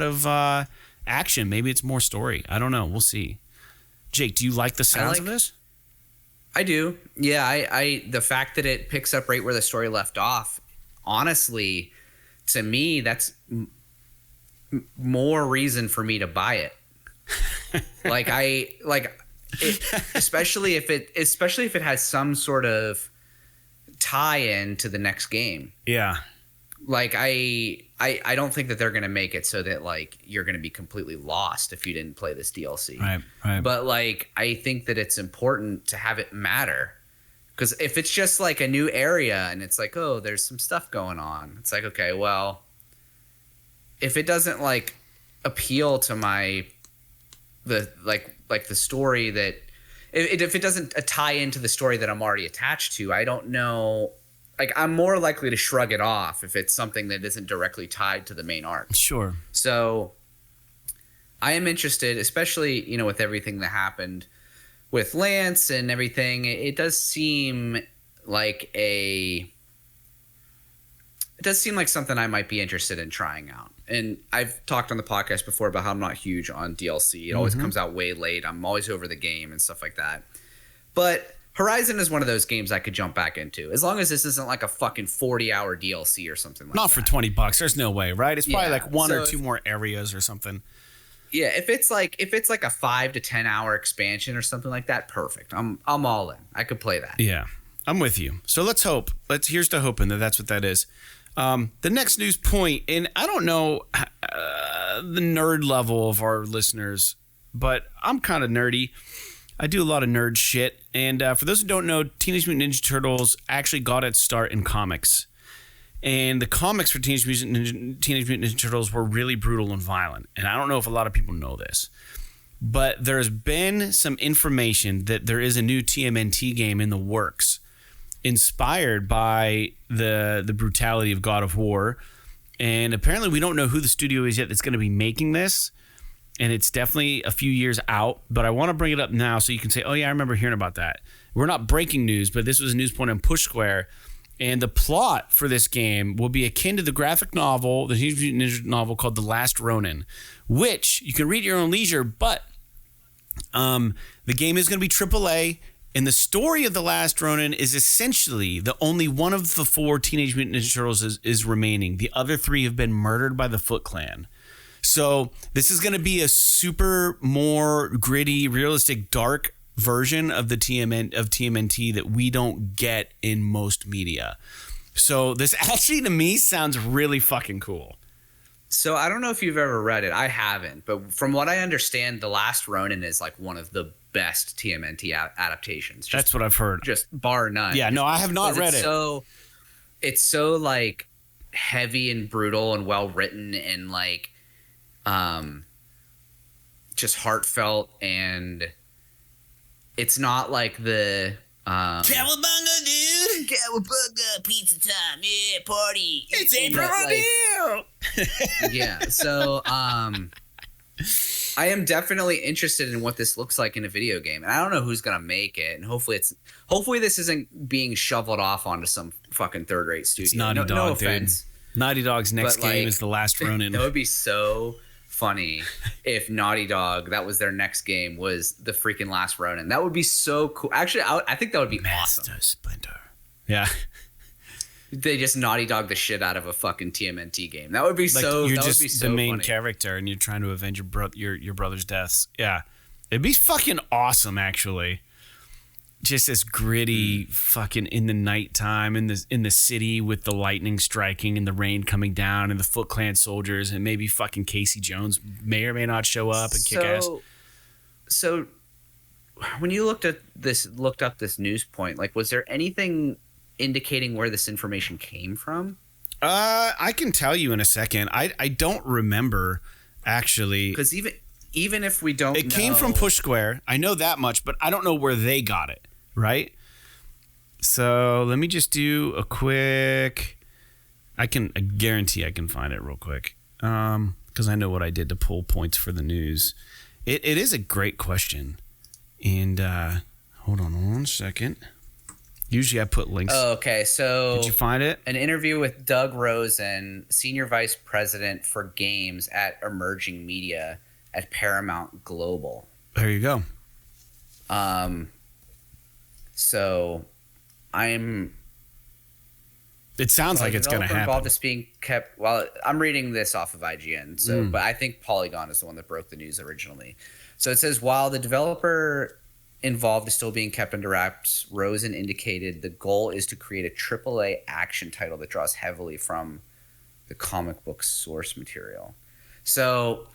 of action. Maybe it's more story. I don't know. We'll see. Jake, do you like the sounds of this? I do. Yeah, I the fact that it picks up right where the story left off, honestly, to me, that's more reason for me to buy it. especially if it has some sort of tie-in to the next game. Yeah. Like I don't think that they're gonna make it so that like you're gonna be completely lost if you didn't play this DLC. Right. But like I think that it's important to have it matter, because if it's just like a new area and it's like, oh, there's some stuff going on, it's like, okay, well, if it doesn't like appeal to the story that if it doesn't tie into the story that I'm already attached to, I don't know. Like, I'm more likely to shrug it off if it's something that isn't directly tied to the main arc. Sure. So I am interested, especially, you know, with everything that happened with Lance and everything. It does seem like something I might be interested in trying out. And I've talked on the podcast before about how I'm not huge on DLC. It always comes out way late. I'm always over the game and stuff like that. But Horizon is one of those games I could jump back into, as long as this isn't like a fucking 40-hour DLC or something like that. Not for $20. There's no way, right? It's probably like one or two more areas or something. Yeah, if it's like a 5 to 10 hour expansion or something like that, perfect. I'm all in. I could play that. Yeah, I'm with you. So let's hope. Here's to hoping that that's what that is. The next news point, and I don't know the nerd level of our listeners, but I'm kind of nerdy. I do a lot of nerd shit. And for those who don't know, Teenage Mutant Ninja Turtles actually got its start in comics. And the comics for Teenage Mutant Ninja Turtles were really brutal and violent. And I don't know if a lot of people know this, but there's been some information that there is a new TMNT game in the works, inspired by the brutality of God of War. And apparently we don't know who the studio is yet that's going to be making this. And it's definitely a few years out, but I want to bring it up now so you can say, oh yeah, I remember hearing about that. We're not breaking news, but this was a news point on Push Square. And the plot for this game will be akin to the graphic novel, the Teenage Mutant Ninja novel called The Last Ronin, which you can read at your own leisure, but the game is going to be AAA. And the story of The Last Ronin is essentially the only one of the 4 Teenage Mutant Ninja Turtles is remaining. The other 3 have been murdered by the Foot Clan. So this is going to be a super more gritty, realistic, dark version of the TMNT that we don't get in most media. So this actually, to me, sounds really fucking cool. So I don't know if you've ever read it. I haven't. But from what I understand, The Last Ronin is like one of the best TMNT adaptations. That's what I've heard. Just bar none. Yeah, no, I have not read it. It's so like heavy and brutal and well written and like just heartfelt, and it's not like the Cowabunga, dude! Cowabunga, pizza time, yeah, party. It's April O'Neil! Yeah, so I am definitely interested in what this looks like in a video game, and I don't know who's gonna make it, and hopefully this isn't being shoveled off onto some fucking third-rate studio. It's Naughty Dog, no offense. Dude. Naughty Dog's next game is The Last Ronin. That would be so funny if Naughty Dog, that was their next game, was the freaking Last Ronin. That would be so cool. Actually, I think that would be Master awesome. Splinter. Yeah. They just Naughty Dog the shit out of a fucking TMNT game. That would be like so. You're that just would be so the main funny. character, and you're trying to avenge your brother's deaths. Yeah, it'd be fucking awesome, actually. Just as gritty, fucking in the nighttime, in the city with the lightning striking and the rain coming down, and the Foot Clan soldiers, and maybe fucking Casey Jones may or may not show up and kick ass. So, when you looked up this news point, like, was there anything indicating where this information came from? I can tell you in a second. I don't remember, actually. Because even if we don't It came from Push Square. I know that much, but I don't know where they got it, right? So let me just do a quick... I guarantee I can find it real quick. Because I know what I did to pull points for the news. It is a great question. And hold on 1 second. Usually I put links. Oh, okay. So did you find it? An interview with Doug Rosen, Senior Vice President for Games at Emerging Media at Paramount Global. There you go. So I'm... It sounds like it's going to happen. Involved is being kept... Well, I'm reading this off of IGN, so but I think Polygon is the one that broke the news originally. So it says, while the developer involved is still being kept under wraps. Rosen indicated the goal is to create a AAA action title that draws heavily from the comic book source material. So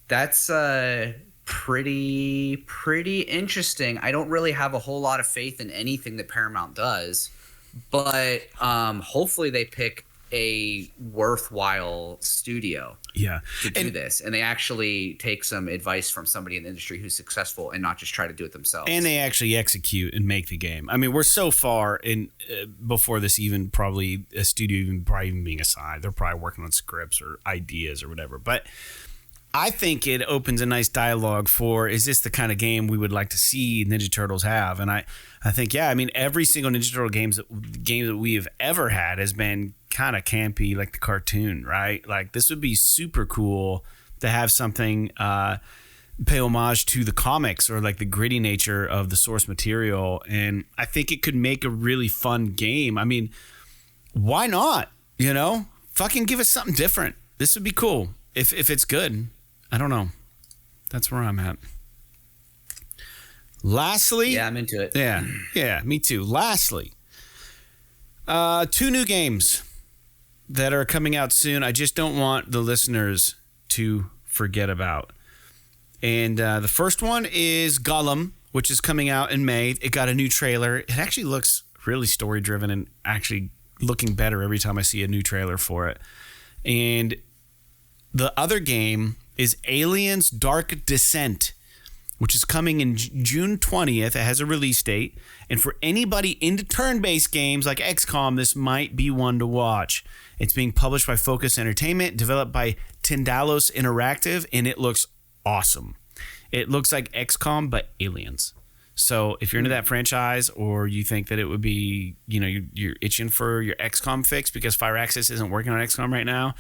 that's pretty interesting. I don't really have a whole lot of faith in anything that Paramount does, but hopefully they pick a worthwhile studio to do this, and they actually take some advice from somebody in the industry who's successful and not just try to do it themselves, and they actually execute and make the game. I mean, we're so far in before this even probably a studio even being assigned. They're probably working on scripts or ideas or whatever, but I think it opens a nice dialogue for, is this the kind of game we would like to see Ninja Turtles have? And I think, I mean, every single Ninja Turtle game that we have ever had has been kind of campy, like the cartoon, right? Like, this would be super cool to have something pay homage to the comics or like the gritty nature of the source material. And I think it could make a really fun game. I mean, why not? You know, fucking give us something different. This would be cool if it's good. I don't know. That's where I'm at. Lastly. Yeah, I'm into it. Yeah, me too. Lastly, 2 new games that are coming out soon. I just don't want the listeners to forget about. And the first one is GOLLUM, which is coming out in May. It got a new trailer. It actually looks really story-driven and actually looking better every time I see a new trailer for it. And the other game is Aliens Dark Descent, which is coming in June 20th. It has a release date. And for anybody into turn-based games like XCOM, this might be one to watch. It's being published by Focus Entertainment, developed by Tindalos Interactive, and it looks awesome. It looks like XCOM, but aliens. So if you're into that franchise, or you think that it would be, you know, you're itching for your XCOM fix because Firaxis isn't working on XCOM right now,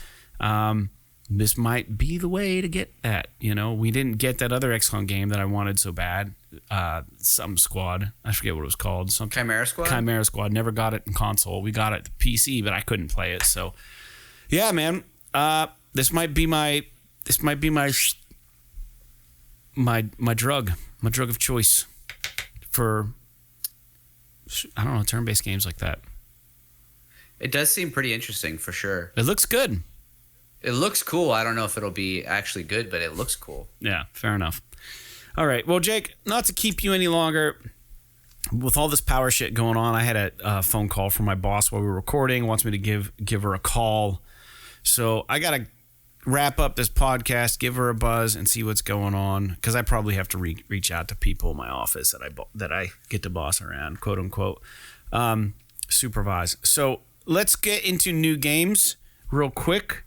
this might be the way to get that. You know, we didn't get that other XCOM game that I wanted so bad. Some squad. I forget what it was called. Chimera Squad? Chimera Squad. Never got it in console. We got it to PC, but I couldn't play it. So, yeah, man. This might be my drug of choice for, I don't know, turn-based games like that. It does seem pretty interesting for sure. It looks good. It looks cool. I don't know if it'll be actually good, but it looks cool. Yeah, fair enough. All right. Well, Jake, not to keep you any longer, with all this power shit going on, I had a phone call from my boss while we were recording. Wants me to give her a call. So I got to wrap up this podcast, give her a buzz, and see what's going on, because I probably have to reach out to people in my office that I get to boss around, quote unquote, supervise. So let's get into new games real quick.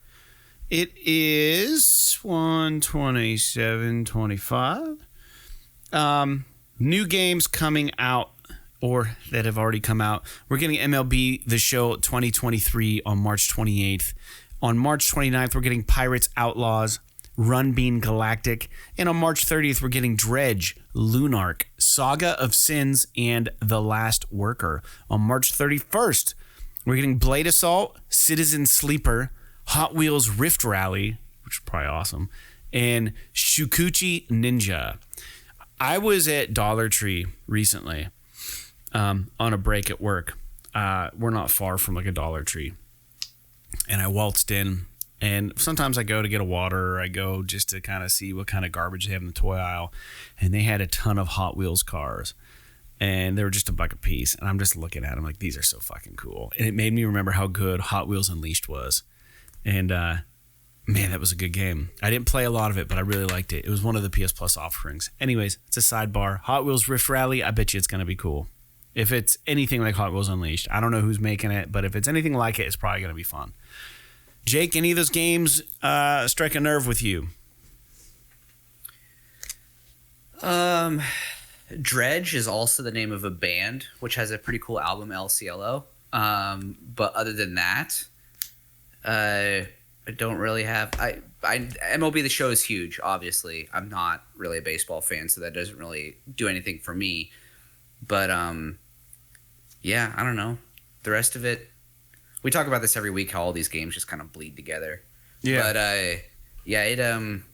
It is 127.25. New games coming out, or that have already come out. We're getting MLB The Show 2023 on March 28th. On March 29th, we're getting Pirates Outlaws, Run Bean Galactic. And on March 30th, we're getting Dredge, Lunark, Saga of Sins, and The Last Worker. On March 31st, we're getting Blade Assault, Citizen Sleeper, Hot Wheels Rift Rally, which is probably awesome, and Shukuchi Ninja. I was at Dollar Tree recently on a break at work. We're not far from like a Dollar Tree. And I waltzed in, and sometimes I go to get a water, or I go just to kind of see what kind of garbage they have in the toy aisle. And they had a ton of Hot Wheels cars, and they were just $1 a piece. And I'm just looking at them like, these are so fucking cool. And it made me remember how good Hot Wheels Unleashed was. And man, that was a good game. I didn't play a lot of it, but I really liked it. It was one of the PS Plus offerings. Anyways, it's a sidebar. Hot Wheels Rift Rally, I bet you it's going to be cool. If it's anything like Hot Wheels Unleashed. I don't know who's making it, but if it's anything like it, it's probably going to be fun. Jake, any of those games strike a nerve with you? Dredge is also the name of a band, which has a pretty cool album, LCLO. But other than that, I don't really have. MLB The Show is huge, obviously. I'm not really a baseball fan, so that doesn't really do anything for me. But yeah, I don't know. The rest of it, we talk about this every week, how all these games just kind of bleed together. Yeah. But yeah, it I don't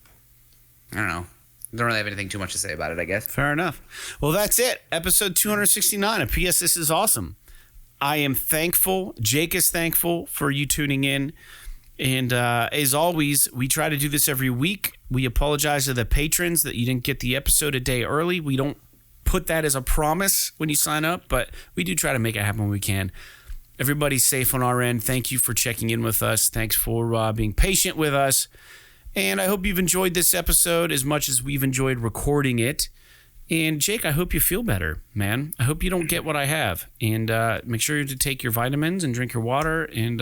know. Don't really have anything too much to say about it, I guess. Fair enough. Well, that's it. Episode 269 of PS This Is Awesome. I am thankful. Jake is thankful for you tuning in. And as always, we try to do this every week. We apologize to the patrons that you didn't get the episode a day early. We don't put that as a promise when you sign up, but we do try to make it happen when we can. Everybody's safe on our end. Thank you for checking in with us. Thanks for being patient with us. And I hope you've enjoyed this episode as much as we've enjoyed recording it. And Jake, I hope you feel better, man. I hope you don't get what I have. And make sure to take your vitamins and drink your water. And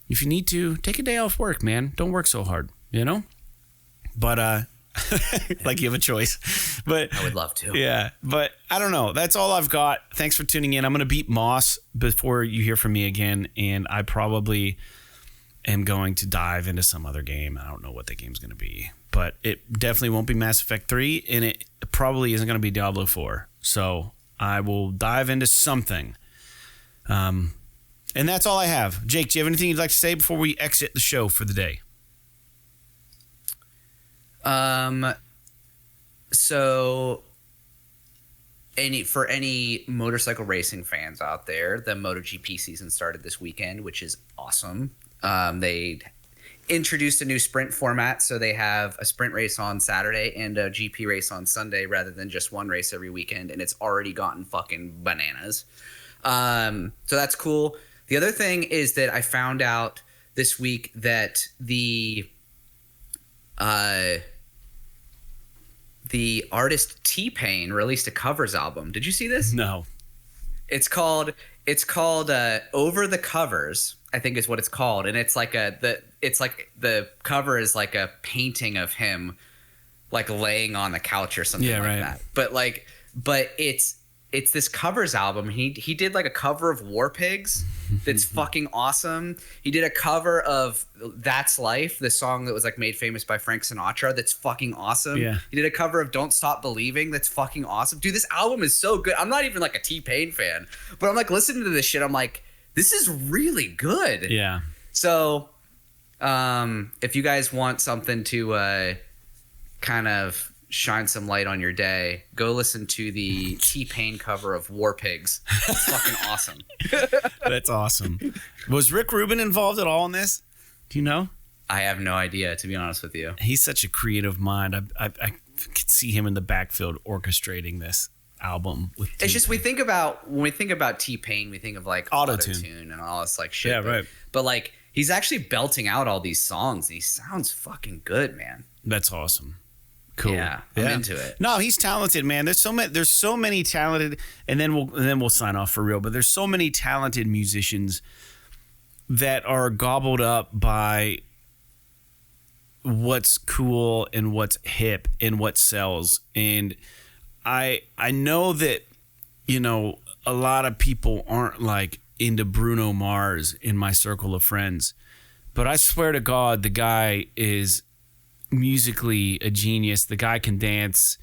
if you need to, take a day off work, man. Don't work so hard, you know? But like you have a choice. But I would love to. Yeah, but I don't know. That's all I've got. Thanks for tuning in. I'm going to beat Moss before you hear from me again. And I probably am going to dive into some other game. I don't know what the game's going to be. But it definitely won't be Mass Effect 3, and it probably isn't going to be Diablo 4. So I will dive into something. And that's all I have. Jake, do you have anything you'd like to say before we exit the show for the day? So for any motorcycle racing fans out there, the MotoGP season started this weekend, which is awesome. They introduced a new sprint format, so they have a sprint race on Saturday and a GP race on Sunday rather than just one race every weekend, and it's already gotten fucking bananas. So that's cool. The other thing is that I found out this week that the artist T-Pain released a covers album. Did you see this? No. It's called Over the Covers, I think is what it's called, and it's like the cover is like a painting of him like laying on the couch or something that. But it's this covers album. He did like a cover of War Pigs that's fucking awesome. He did a cover of That's Life, the song that was like made famous by Frank Sinatra, that's fucking awesome. Yeah. He did a cover of Don't Stop Believing, that's fucking awesome. Dude, this album is so good. I'm not even like a T-Pain fan, but I'm like listening to this shit, I'm like, this is really good. Yeah. So if you guys want something to kind of shine some light on your day, go listen to the T-Pain cover of War Pigs. It's fucking awesome. That's awesome. Was Rick Rubin involved at all in this? Do you know? I have no idea, to be honest with you. He's such a creative mind. I could see him in the backfield orchestrating this album with It's just when we think about T-Pain, we think of like auto-tune and all this like shit. Yeah, right. But like he's actually belting out all these songs. He sounds fucking good, man. That's awesome. Cool. Yeah, I'm into it. No, he's talented, man. There's so many talented, and then we'll sign off for real. But there's so many talented musicians that are gobbled up by what's cool and what's hip and what sells. And I know that, you know, a lot of people aren't like into Bruno Mars in my circle of friends, but I swear to God, the guy is musically a genius. The guy can dance.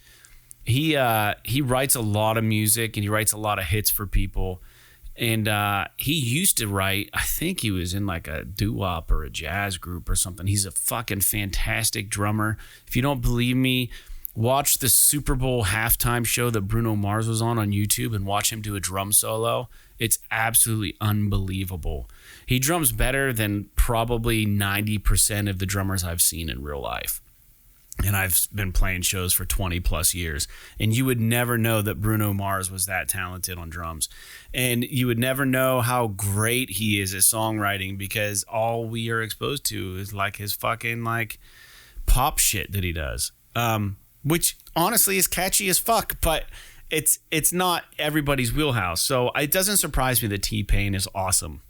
He writes a lot of music and he writes a lot of hits for people. And he used to write, I think he was in like a doo-wop or a jazz group or something. He's a fucking fantastic drummer. If you don't believe me, watch the Super Bowl halftime show that Bruno Mars was on YouTube and watch him do a drum solo. It's absolutely unbelievable. He drums better than probably 90% of the drummers I've seen in real life. And I've been playing shows for 20 plus years. And you would never know that Bruno Mars was that talented on drums. And you would never know how great he is at songwriting because all we are exposed to is like his fucking like pop shit that he does. Which honestly is catchy as fuck, but it's not everybody's wheelhouse. So it doesn't surprise me that T-Pain is awesome.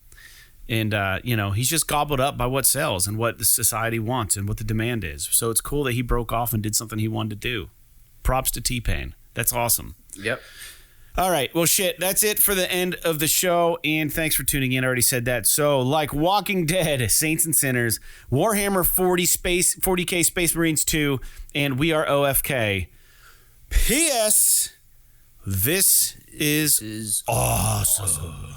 And, you know, he's just gobbled up by what sells and what the society wants and what the demand is. So it's cool that he broke off and did something he wanted to do. Props to T-Pain. That's awesome. Yep. All right. Well, shit, that's it for the end of the show. And thanks for tuning in. I already said that. So like Walking Dead, Saints and Sinners, Warhammer 40K Space Marines 2, and We Are OFK. P.S. This is awesome.